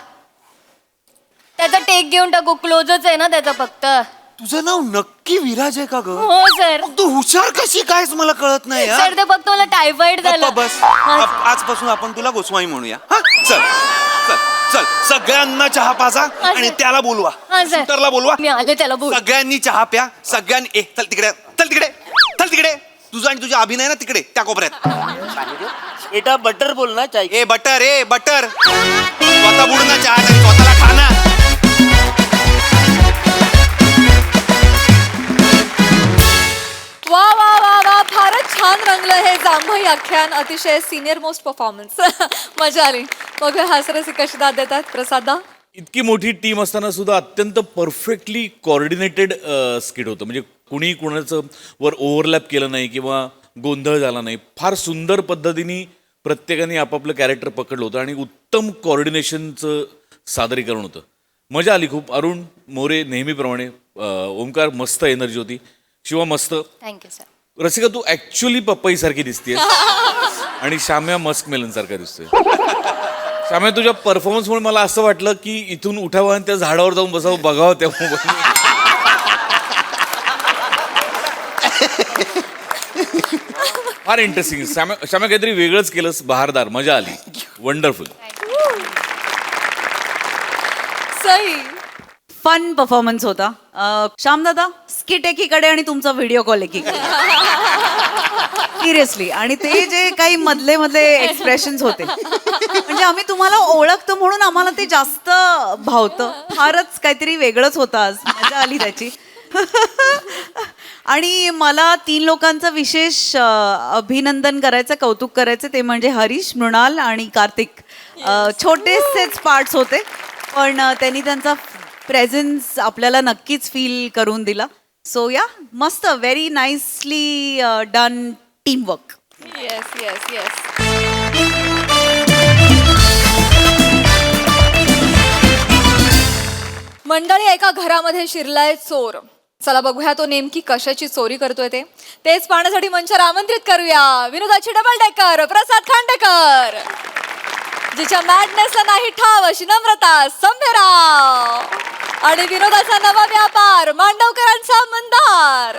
त्याचा टेक घेऊन टाकू, क्लोजच आहे ना त्याचा फक्त. तुझं नाव नक्की विराज आहे का ग? हो सर. तू हुशार कशी कायच मला कळत नाही. हा? सर ते फक्त मला टायफॉइड झाला. गप्पा बस. हा, आजपासून आपण तुला गोस्वामी म्हणूया. हा? चल चल चल सगळ्यांना चहा पाजा आणि सर. त्याला बोलवा. हा, सर. शूटरला बोलवा. मी आले त्याला बोल. सगळ्यांनी चहा प्या. सगळ्यांनी ए चल तिकडे चल तिकडे चल तिकडे. तुझा आणि तुझा अभिनय ना तिकडे त्या कोपऱ्यात. बेटा बटर बोल ना चाय. ए बटर, ए बटर, स्वतः बुडना चहा आणि स्वतःला खाना. वा वा वा वा, फारच छान रंगलं हे जांभई आख्यान. अतिशय सिनियर मोस्ट परफॉर्मन्स. मजा आली. बघूया हास्यरसिक कशी दाद देतात. प्रसादा, इतकी मोठी टीम असताना सुद्धा अत्यंत परफेक्टली कोऑर्डिनेटेड स्किट होतं. म्हणजे कुणी कुणाचं वर ओव्हरलॅप केलं नाही किंवा गोंधळ झाला नाही. फार सुंदर पद्धतीने प्रत्येकाने आपापलं कॅरेक्टर पकडलं होतं आणि उत्तम कोऑर्डिनेशनचं सादरीकरण होतं. मजा आली खूप. अरुण मोरे नेहमीप्रमाणे, ओंकार मस्त एनर्जी होती, शिवा मस्त. Thank you sir. रसिका तू ऍक्च्युअली पपई सारखी दिसतेस आणि श्याम्या मस्क मेलन सारखा दिसतोय. श्याम्या तुझ्या परफॉर्मन्समुळे मला असं वाटलं की इथून उठावं आणि त्या झाडावर जाऊन बसावं, बघावं त्या मोबाईल. फार इंटरेस्टिंग. श्याम्या काहीतरी वेगळंच केलंस, बहारदार, मजा आली, वंडरफुल. सई, फन परफॉर्मन्स होता. श्यामदादा स्किट एकीकडे आणि तुमचा व्हिडिओ कॉल एकीकडे. सिरियसली. आणि ते जे काही मधले मधले एक्सप्रेशन्स होते, म्हणजे आम्ही तुम्हाला ओळखतो म्हणून आम्हाला ते जास्त भावतं. फारच काहीतरी वेगळंच होतं आज. मजा आली त्याची. आणि मला 3 लोकांचं विशेष अभिनंदन करायचं, कौतुक करायचं. ते म्हणजे हरीश, मृणाल आणि कार्तिक. छोटेसेच पार्ट्स होते पण त्यांनी त्यांचा प्रेझेन्स आपल्याला नक्कीच फील करून दिला. सो या, मस्त, very nicely done teamwork. Yes yes yes. मंडळी, एका घरामध्ये शिरलाय चोर. चला बघूया तो नेमकी कशाची चोरी करतोय ते. तेच पाहण्यासाठी मंचावर आमंत्रित करूया विनोदाची डबल डेकर प्रसाद खांडेकर, जिच्या मॅडनेसला नाही ठाव अशी नम्रता संभेराव, आणि विनोदाचा नवा व्यापार मांडवकरांचा मंदार.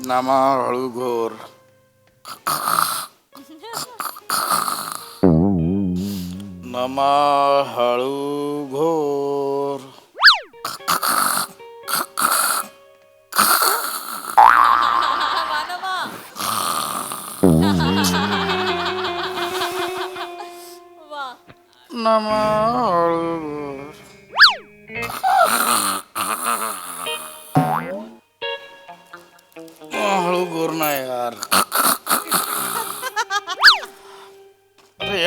नामा हळू घोर. नमा हळू घोर.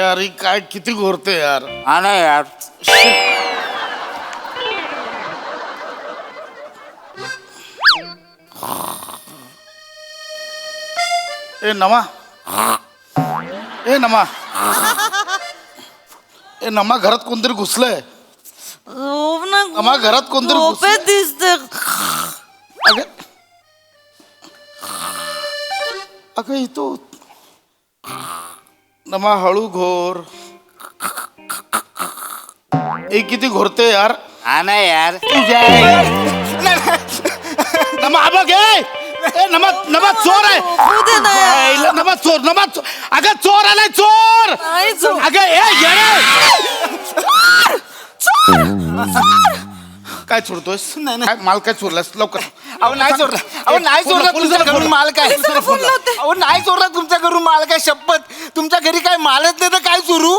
यार ही काय किती घोरते यार. हा ना यार. ए नमा ए नमा ए नमा घरात कोणतरी घुसलंय. नमा घरात कोणतरी घुसलंय. दिसते. अगं अगं इथं नमा हळू घोर. ए किती घोरते यार. हा ना यार. नमा आबा घे. ए नमा नमा चोर आहे. ए, नमा चोर नमा चोर. अगं चोर आलाय चोर. अगं ए येडे. काय चोरतोयस. काय माल काय चोरलास लवकर. अहो नाही चोरला. अहो नाही चोरला तुमच्या घरून माल काय. अहो नाही चोरला तुमच्या घरून माल काय. शपथ तुमच्या घरी काय मालच नाही तर काय चोरू.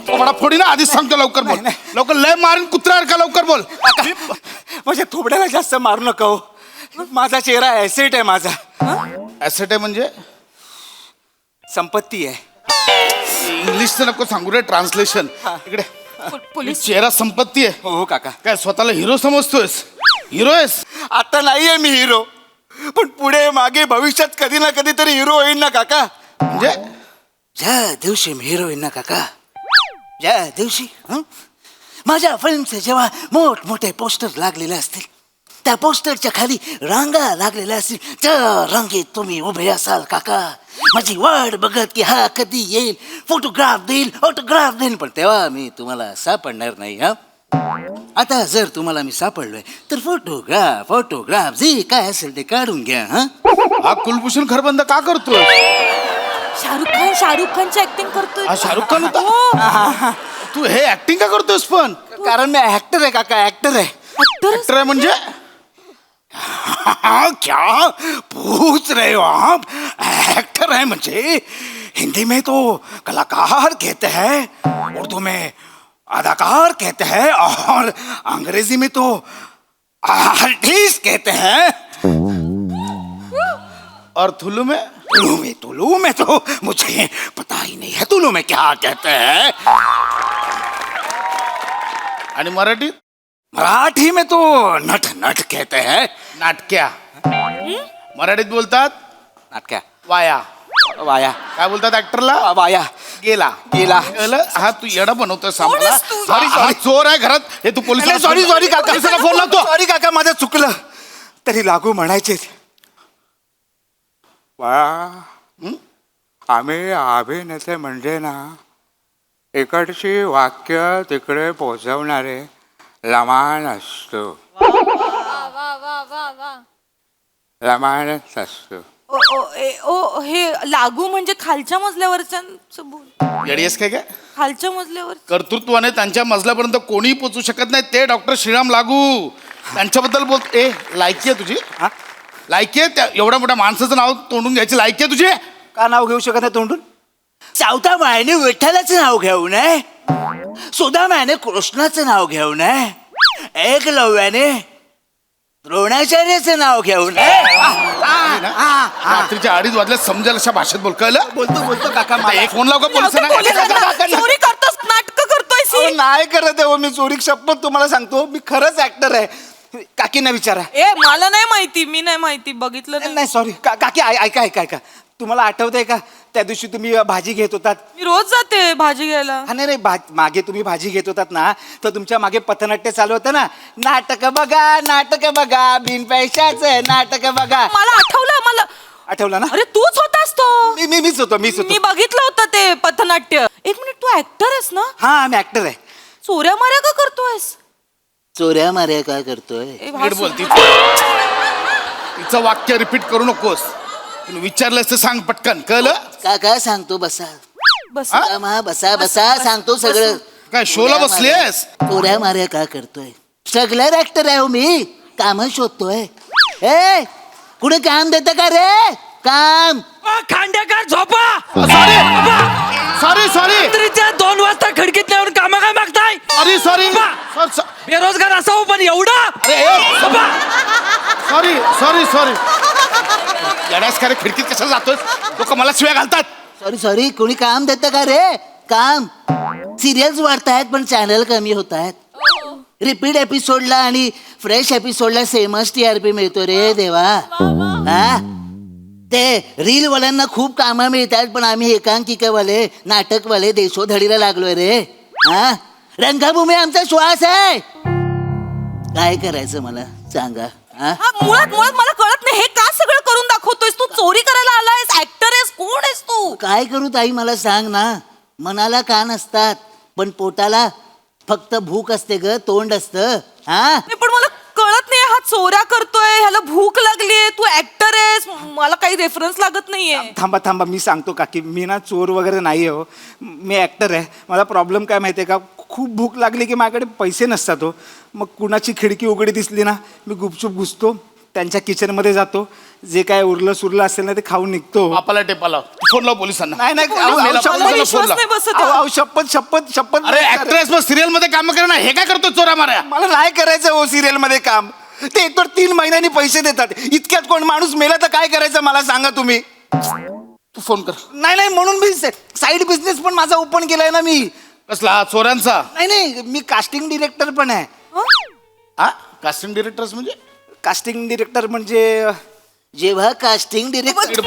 थोडा फोडी ना आधीच सांगतो लवकर बोल. लवकर लय मारून कुत्रा का लवकर बोल. म्हणजे थोबड्याला जास्त मारू नका हो. माझा चेहरा ऍसेट आहे. माझा ऍसेट आहे म्हणजे संपत्ती आहे. इंग्लिशचं नको सांगू रे. ट्रान्सलेशन इकडे. पोलीस चेहरा संपत्ती आहे. हो काका. काय स्वतःला हिरो समजतोयस. हिरो आहेस. आता नाहीये मी हिरो पण पुढे मागे भविष्यात कधी ना कधी तरी हिरो होईन ना काका. म्हणजे ज्या दिवशी मी हिरो होईन ना काका ज्या दिवशी माझ्या फिल्मचे जेव्हा मोठमोठे पोस्टर लागलेले असतील त्या पोस्टरच्या खाली रांगा लागलेल्या असतील त्या रांगेत तुम्ही उभे असाल काका. माझी वाट बघत की हा कधी येईल फोटोग्राफ देईल पण तेव्हा मी तुम्हाला सापडणार नाही. हा आता जर तुम्हाला मी सापडलोय तर फोटोग्राफ जे काय असेल ते काढून घ्या. हा कुलभूषण खरबंद का करतोय. शाहरुख खानची ऍक्टिंग करतोय. हा शाहरुख खान होता. तू हे ऍक्टिंग का करतोयस पण. कारण मी ऍक्टर आहे काका. ऍक्टर आहे. ऍक्टर आहे म्हणजे क्या पूछ रहे हो आप. एक्टर है मुझे हिंदी में तो कलाकार कहते हैं उर्दू में अदाकार कहते हैं और अंग्रेजी में तो आर्टिस्ट कहते हैं और तुलू में तो मुझे पता ही नहीं है तुलू में क्या कहते हैं. आणि मराठी मराठी में तो नट कहते हैं. नाटक्या मराठीत बोलतात नाटक्या वाया. काय बोलतात ऍक्टरला. वाया गेला. कळलं? हा तू येडा बनवतोय सामला. सॉरी चोर आहे घरात. हे तू पोलिसाला सॉरी काका. पोलिसाला फोन लावतो. सॉरी काका माझं चुकलं. तरी लागू म्हणायचे. आम्ही अभिनेते म्हणजे ना इकडची वाक्य तिकडे पोचवणारे लमाण असतो. लमाणच असतो. हे लागू म्हणजे खालच्या मजल्यावरच्या बोल. येडीस काय काय खालच्या मजल्यावर कर्तृत्वाने त्यांच्या मजल्यापर्यंत कोणीही पोचू शकत नाही. ते डॉक्टर श्रीराम लागू त्यांच्याबद्दल बोल. ए लायकी आहे तुझी. लायकी आहे त्या एवढ्या मोठ्या माणसाचं नाव तोंडून घ्यायची लायकी आहे तुझी. का नाव घेऊ शकत नाही तोंडून. सावता मायने विठ्ठलाचं नाव घेऊ नये. सुदामाने कृष्णाचं नाव घेऊ नये. एकलव्याने द्रोणाचार्याचं नाव घेऊ नये. रात्रीच्या 2:30 वाजल्या समजेल अशा भाषेत बोल. कळलं. बोलतो काका. मला एक फोन लाव का पोलिसांना. चोरी करतोस नाटक करतोय. नाही करत आहे मी चोरी. शपथ तुम्हाला सांगतो मी खरंच ऍक्टर आहे. काकींना विचारा. मला नाही माहिती. मी नाही माहिती बघितलं नाही सॉरी काकी ऐका तुम्हाला आठवतंय का त्या दिवशी तुम्ही भाजी घेत होतात. मी रोज जाते भाजी घ्यायला. हा नाही मागे तुम्ही भाजी घेत होतात ना तर तुमच्या मागे पथनाट्य चालू होतं ना. नाटक बघा बिन पैशाचं नाटक बघा. मला आठवलं ना. अरे तूच होतास तो. मीच होतो. मी बघितलं होतं ते पथनाट्य. एक मिनिट तू ऍक्टर आहेस ना. हा मी ऍक्टर आहे. चोऱ्या माऱ्या का करतोयस. चोऱ्या माऱ्या का करतोय. नीट बोल. तिचं वाक्य रिपीट करू नकोस. विचारलंस तर सांग पटकन. कळलं. काका सांगतो बसा. बसा सांगतो सगळं. काय शोला बसलीस. चोऱ्या माऱ्या का करतोय. स्ट्रगलर ऍक्टर आहे मी. काम शोधतोय. ए कुठे काम देतं का रे. काम खांडेकर झोपा. सॉरी 2 वाजता खिडकीत येऊन काम काय मागताय. सॉरी बेरोजगार असावं पण एवढा. सॉरी येण्यास खरे खिडकीत कशाला जातोय. लोक मला शिव्या घालतात. सॉरी कोणी काम देतं का रे. काम सिरियल्स वाढतायत पण चॅनल कमी होत आहेत. रिपीट एपिसोडला आणि फ्रेश एपिसोडला सेमच TRP मिळतो रे देवा. हा ते रील वाल्यांना खूप कामं मिळतात पण आम्ही एकांकिकावाले नाटकवाले देशोधडीला लागलोय रे. हा रंगभूमी आमचा श्वास आहे. काय करायचं मला सांगा. हा मुळात मला कळत नाही हे का सगळं करून दाखवतोयस तू. चोरी करायला आलायस, ऍक्टर आहेस, कोण आहेस तू. काय करू ताई मला सांग ना. मनाला कान असतात पण पोटाला फक्त भूक असते ग, तोंड असतं. हा पण मला कळत नाही हा चोऱ्या करतोय, ह्याला भूक लागलीये, तू ऍक्टर आहेस, मला काही रेफरन्स लागत नाहीये. थांबा मी सांगतो काकी, मी ना चोर वगैरे नाही हो, मी ऍक्टर आहे. मला प्रॉब्लेम काय माहिती आहे का, खूप भूक लागली की माझ्याकडे पैसे नसतात हो. मग कुणाची खिडकी उघडी दिसली ना मी गुपचूप घुसतो, त्यांच्या किचनमध्ये जातो, जे काय उरलं सुरलं असेल ना ते खाऊन निघतो. बापाला टेपाला फोन लाव पोलिसांना. नाही शपथ अरे ऍक्ट्रेस मग सिरियल मध्ये काम करणं हे काय करतो चोरा मारा. मला नाही करायचं हो सिरियल मध्ये काम. ते एकतर 3 महिन्यांनी पैसे देतात, इतक्यात कोण माणूस मेला तर काय करायचं मला सांगा तुम्ही. तू फोन कर. नाही म्हणून मी साईड बिझनेस पण माझा ओपन केलाय ना मी. कसला चोरांचा. नाही मी कास्टिंग डिरेक्टर पण आहे. हा कास्टिंग डिरेक्टर्स म्हणजे कास्टिंग डिरेक्टर म्हणजे जेव्हा कास्टिंग डिरेक्टर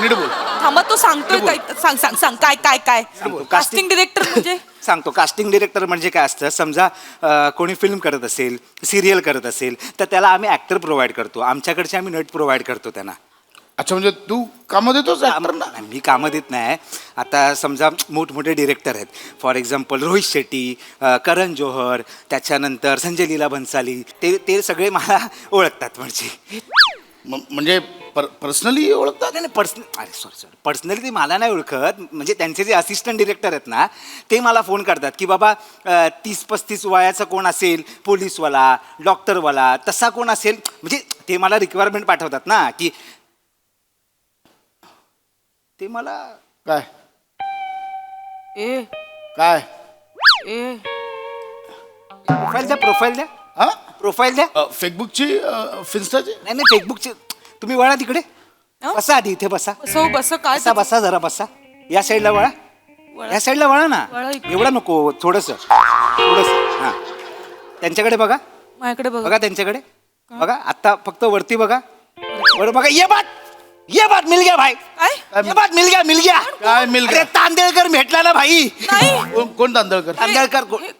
नीट बोल. थांबा तो सांगतोय काय. सांग काय कास्टिंग डिरेक्टर म्हणजे. सांगतो. कास्टिंग डिरेक्टर म्हणजे काय असतं, समजा कोणी फिल्म करत असेल, सिरियल करत असेल तर त्याला आम्ही ऍक्टर प्रोव्हाइड करतो, आमच्याकडचे आम्ही नट प्रोव्हाइड करतो त्यांना. अच्छा म्हणजे तू कामं देतोस. मी कामं देत नाही. आता समजा मोठमोठे डिरेक्टर आहेत, फॉर एक्झाम्पल रोहित शेट्टी, करण जोहर, त्याच्यानंतर संजय लीला भन्साली, ते सगळे मला ओळखतात. म्हणजे पर्सनली ओळखतात. नाही पर्सनली ते मला नाही ओळखत. म्हणजे त्यांचे जे असिस्टंट डिरेक्टर आहेत ना ते मला फोन करतात की बाबा 30-35 वयाचा कोण असेल, पोलीसवाला, डॉक्टरवाला, तसा कोण असेल, म्हणजे ते मला रिक्वायरमेंट पाठवतात ना की ते मला काय काय प्रोफाईल द्या. हा प्रोफाईल द्या. फेसबुकची फिन्स्टाची. नाही फेसबुकची. तुम्ही वळा तिकडे, बसा आधी इथे बसा. काय बसा जरा बसा. या साईडला वळा, या साईडला वळा ना. एवढा नको, थोडस. हा त्यांच्याकडे बघा, माझ्याकडे बघा त्यांच्याकडे बघा. आता फक्त वरती बघा, वर बघा. ये बात मिल गया भाई. ये बात मिल गया. काय मिल गया? अरे तांदळकर भेटला ना भाई. कोण तांदळकर.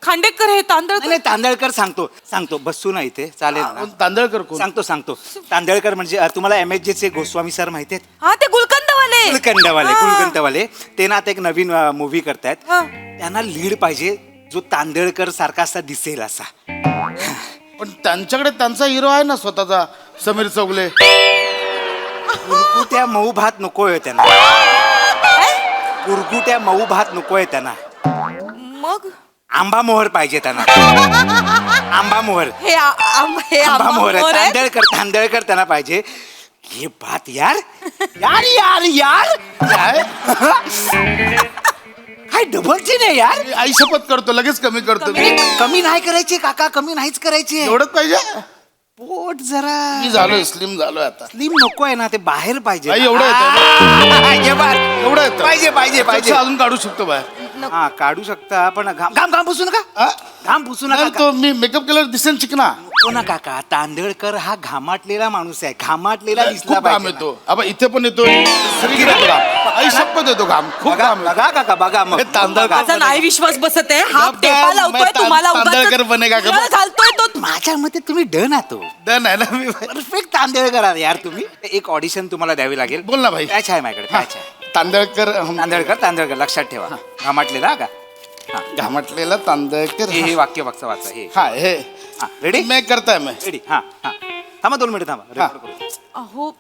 खांडेकर हे नाही तांदळकर. सांगतो बसू ना इथे, चालेल ना. तांदळकर कोण. सांगतो. तांदळकर म्हणजे तुम्हाला MHJ चे गोस्वामी सर माहिती आहेत. हा ते गुलकंदवाले ते ना आता एक नवीन मूवी करतायत. त्यांना लीड पाहिजे जो तांदळकर सारखा असा दिसेल असा. पण त्यांच्याकडे त्यांचा हिरो आहे ना स्वतःचा, समीर चौगले. कुरकुट्या मऊ भात नकोय त्यांना. कुरकुट्या मऊ भात नकोय त्यांना. मग आंबा मोहर पाहिजे त्यांना. आंबा मोहर. आंबा मोहर आहे. तांदळकर त्यांना पाहिजे. हे बात यार काय डबलची नाही यार. आई शपथ करतो, लगेच कमी करतो. कमी नाही करायची काका, कमी नाहीच करायची. एवढंच पाहिजे. पोट जरा मी झालोय स्लिम झालोय आता. स्लिम नको आहे ना, ते बाहेर पाहिजे. एवढं येतं पाहिजे अजून काढू शकतो बाहेर. हा काढू शकता पण घाम पुसू नका. घाम पुसू नका. तो मी मेकअप केल्यावर दिसेल चिकना. कोणा काका, तांदळकर हा घामाटलेला माणूस आहे. घामाटलेला दिसला खूप घाम येतो. आपण इथे पण येतो, आई शपथ येतो घाम. खूप घाम. बघा काका बघा. मग माझा नाही विश्वास बसत आहे. हा टेपा लावतोय तुम्हाला, तांदळकर बनेगा का. घालतोय तो. माझ्या मते तुम्ही डन आहात. डन आहे ना मी. परफेक्ट तांदळकर आहात यार तुम्ही. एक ऑडिशन तुम्हाला द्यावी लागेल. बोल ना भाई. काय आहे माझ्याकडे, काय आहे. तांदळकर लक्षात ठेवा. घामाटलेला का. घामाटलेला तांदळकर. हे वाक्य वाचा हे. हा हे रेडी. मैं करताय मैं. रेडी. हा थांबा 2 मिनिट थांबा. अहो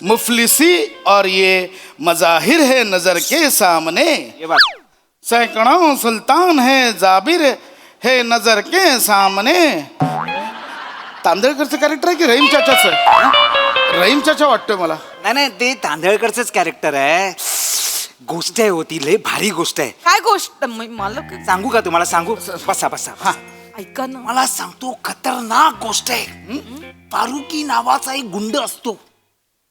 मुफलिसी और ये मजाहिर है नजर के सामने. ये बात. सैकड़ों सुल्तान है जाबिर है नजर के सामने. तांदळकरचं कॅरेक्टर आहे की रहीम चाचाचं. रहीम चाचा वाटतोय मला. नाही ते तांदळकरचंच कॅरेक्टर आहे. गोष्ट आहे होती, लय भारी गोष्ट आहे. काय गोष्ट. मला सांगू का तुम्हाला. सांगू. बसा. हा ऐका ना. मला सांगतो खतरनाक गोष्ट आहे. फारुकी नावाचा एक गुंड असतो.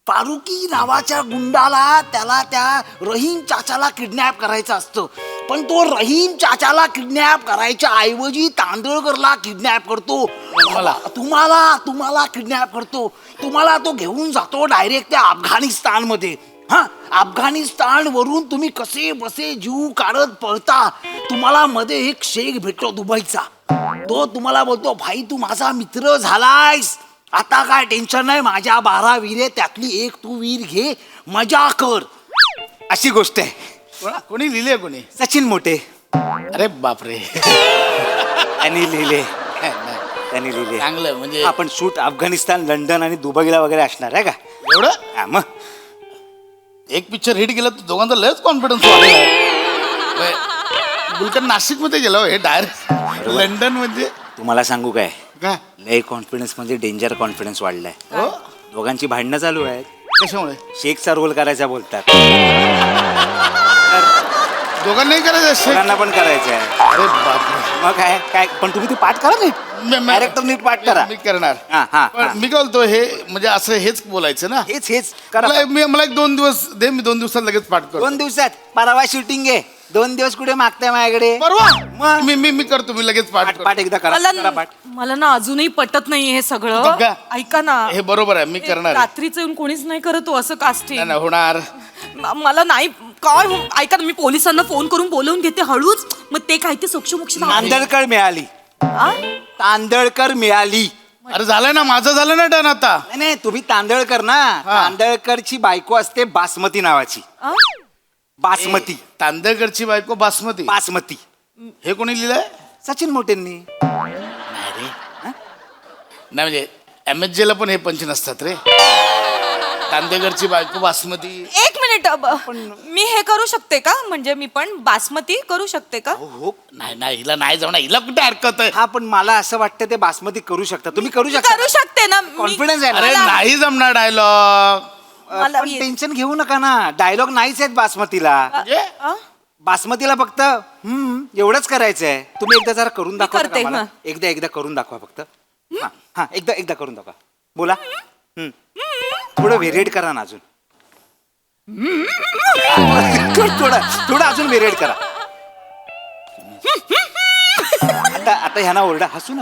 फारुकी नावाच्या गुंडाला त्याला त्या रहीम चाचाला किडनॅप करायचं असतं, पण तो रहीम चाचाला किडनॅप करायच्या ऐवजी तांदळकरला किडनॅप करतो. तुम्हाला किडनॅप करतो. तुम्हाला तो घेऊन जातो डायरेक्ट त्या अफगाणिस्तानमध्ये. हा, अफगाणिस्तान वरून तुम्ही कसे बसे जीव काढत पळता. तुम्हाला मध्ये एक शेख भेटतो दुबईचा. तो तुम्हाला बोलतो, भाई तू माझा मित्र झालायस, आता काय टेन्शन नाही, माझ्या 12 विहिरे त्यातली एक तू विहीर घे, मजा कर. अशी गोष्ट आहे. कोणी लिहिले कोणी? सचिन मोठे. अरे बापरे. त्यांनी लिहिले. चांगलं म्हणजे आपण शूट अफगाणिस्तान, लंडन आणि दुबईला वगैरे असणार आहे का? एवढं हा, मग एक पिक्चर हिट गेला तर दोघांचा लयच कॉन्फिडन्स वाढला. गुलकर नाशिक मध्ये गेलो, हे डायरेक्ट लंडन म्हणजे तुम्हाला सांगू काय, काय लय कॉन्फिडन्स म्हणजे डेंजर कॉन्फिडन्स वाढलाय. हो? दोघांची भांडणं चालू आहेत. कशामुळे? शेखचा रोल करायचा बोलतात. दोघांनाही करायचं शेख? दोघांना पण करायचं आहे. अरे बापरे. मग काय काय पण तुम्ही ते पाठ करा नीट. डायरेक्टर नीट पाठ करा. मी करणार. हा, हा, पण हा. मी काय बोलतो, हे म्हणजे असं हेच बोलायचं ना? हेच करा. मला एक 2 दिवस दे, मी 2 दिवसात लगेच पाठ करतो. 2 दिवसात परवा शूटिंग आहे. 2 दिवस कुठे मागताय माझ्याकडे? परवा मी करतो, मी लगेच पाठ करतो. पाठ एकदा करा. करा पाठ. मला ना अजूनही पटत नाहीये हे सगळं. बघा. ऐका ना, हे बरोबर आहे, मी करणार आहे. रात्रीचं येऊन कोणीच नाही करत हो असं कास्टिंग. नाही होणार. मला नाही काय ऐका ना, मी पोलिसांना फोन करून बोलवून घेते हळूच, मग ते काय ते सोक्ष तांदळकर मिळाली. तांदळकर मिळाली. अरे झालं ना, माझं झालं ना डन आता. नाही तुम्ही तांदळकर ना. तांदळकरची बायको असते बासमती नावाची. बासमती. तांदळकरची बायको बासमती. बासमती. हे कोणी लिहिलंय? सचिन मोठेंनी. नाही म्हणजे MSJ ला पण हे पंच नसतात रे. तांदळकरची बायको बासमती. एक मिनिट, मी हे करू शकते का? म्हणजे मी पण बासमती करू शकते का? हो नाही हिला नाही जमणार, हिला कुठे हरकत आहे? हा, पण मला असं वाटतं ते बासमती करू शकता. तुम्ही करू शकता. करू शकते ना. कॉन्फिडन्स आहे अरे ना. नाही जमणार डायलॉग. मला टेन्शन घेऊ नका ना. डायलॉग नाहीच आहेत बासमतीला. बासमतीला फक्त एवढंच करायचं आहे. तुम्ही एकदा जरा करून दाखवा करते, ना मला. एकदा करून दाखवा फक्त. हा एकदा करून दाखवा. बोला. थोडं व्हेरिएट करा ना अजून. थोडं अजून व्हेरिएट करा. आता ह्याना ओरडा. हसू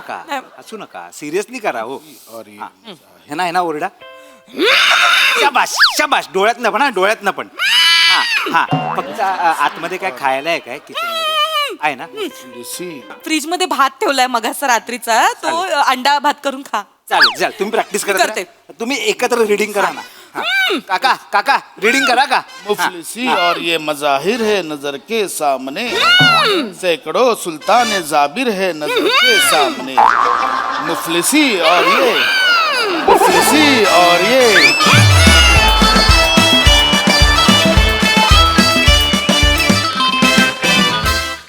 नका. सिरियसली करा. हो, ह्याना ओरडा. शाबाश. डोळ्यातनं पण. डोळ्यातनं पण. हा फक्त आतमध्ये काय खायला आहे काय किचन मध्ये आहे ना? फ्रीज मध्ये भात ठेवलाय मगाचा रात्रीचा, तो अंडा भात करून खा. चालेल. तुम्ही प्रॅक्टिस करते. करा. तुम्ही एकत्र रीडिंग करा ना. काका रीडिंग करा का? मुफलिसी और ये मजाहिर है नजर के सामने, सैकड़ों सुल्तान जाबिर है नजर के सामने. मुफलिसी और ये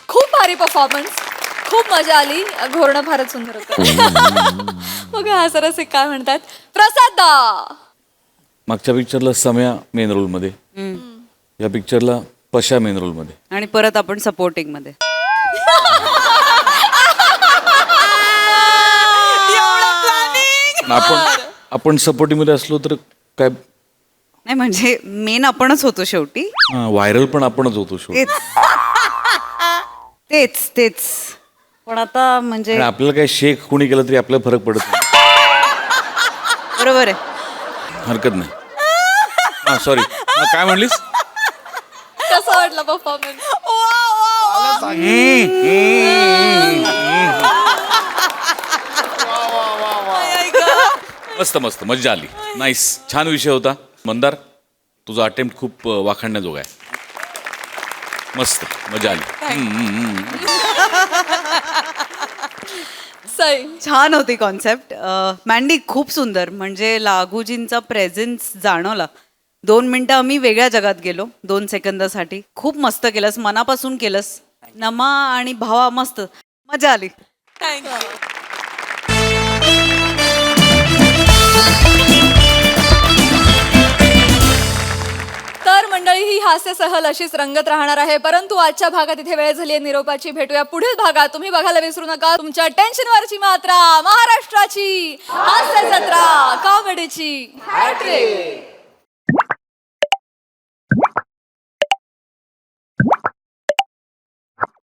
खूप भारी परफॉर्मन्स, खूप मजा आली. घोरणं फारच सुंदर होतं. बघा हा सरस काय म्हणतात. प्रसाद दा. मागच्या पिक्चरला सम्या मेन रोलमध्ये, या पिक्चरला पशा मेन रोलमध्ये, आणि परत आपण सपोर्टिंग मध्ये. आपण सपोर्टिंग मध्ये असलो तर काय नाही, म्हणजे मेन आपणच होतो शेवटी. व्हायरल पण आपणच होतो शेवटी. तेच पण आता म्हणजे आणि आपल्याला काय शेख कोणी केलं तरी आपल्याला फरक पडत नाही. बरोबर आहे. हरकत नाही. हा सॉरी, काय म्हणलीस? कसा वाटला परफॉर्मन्स? मस्त मजा आली. नाईस, छान विषय होता. मंदार, तुझा अटेम्प्ट खूप वाखाणण्याजोगा आहे. मस्त मजा आली. छान होती कॉन्सेप्ट. मँडी खूप सुंदर. म्हणजे लागूजींचा प्रेझेन्स जाणवला. 2 मिनिटं आम्ही वेगळ्या जगात गेलो 2 सेकंदासाठी. खूप मस्त केलंस, मनापासून केलंस. नमा आणि भावा मस्त मजा आली. थँक्यू. तर मंडळी, ही हास्य सहल अशीच रंगत राहणार आहे, परंतु आजच्या भागात इथे वेळ झाली आहे निरोपाची. भेटूया पुढील भागात. तुम्ही बघायला विसरू नका तुमच्या टेन्शनवरची मात्रा, महाराष्ट्राची हास्य जत्रा, कॉमेडीची हॅट्रिक.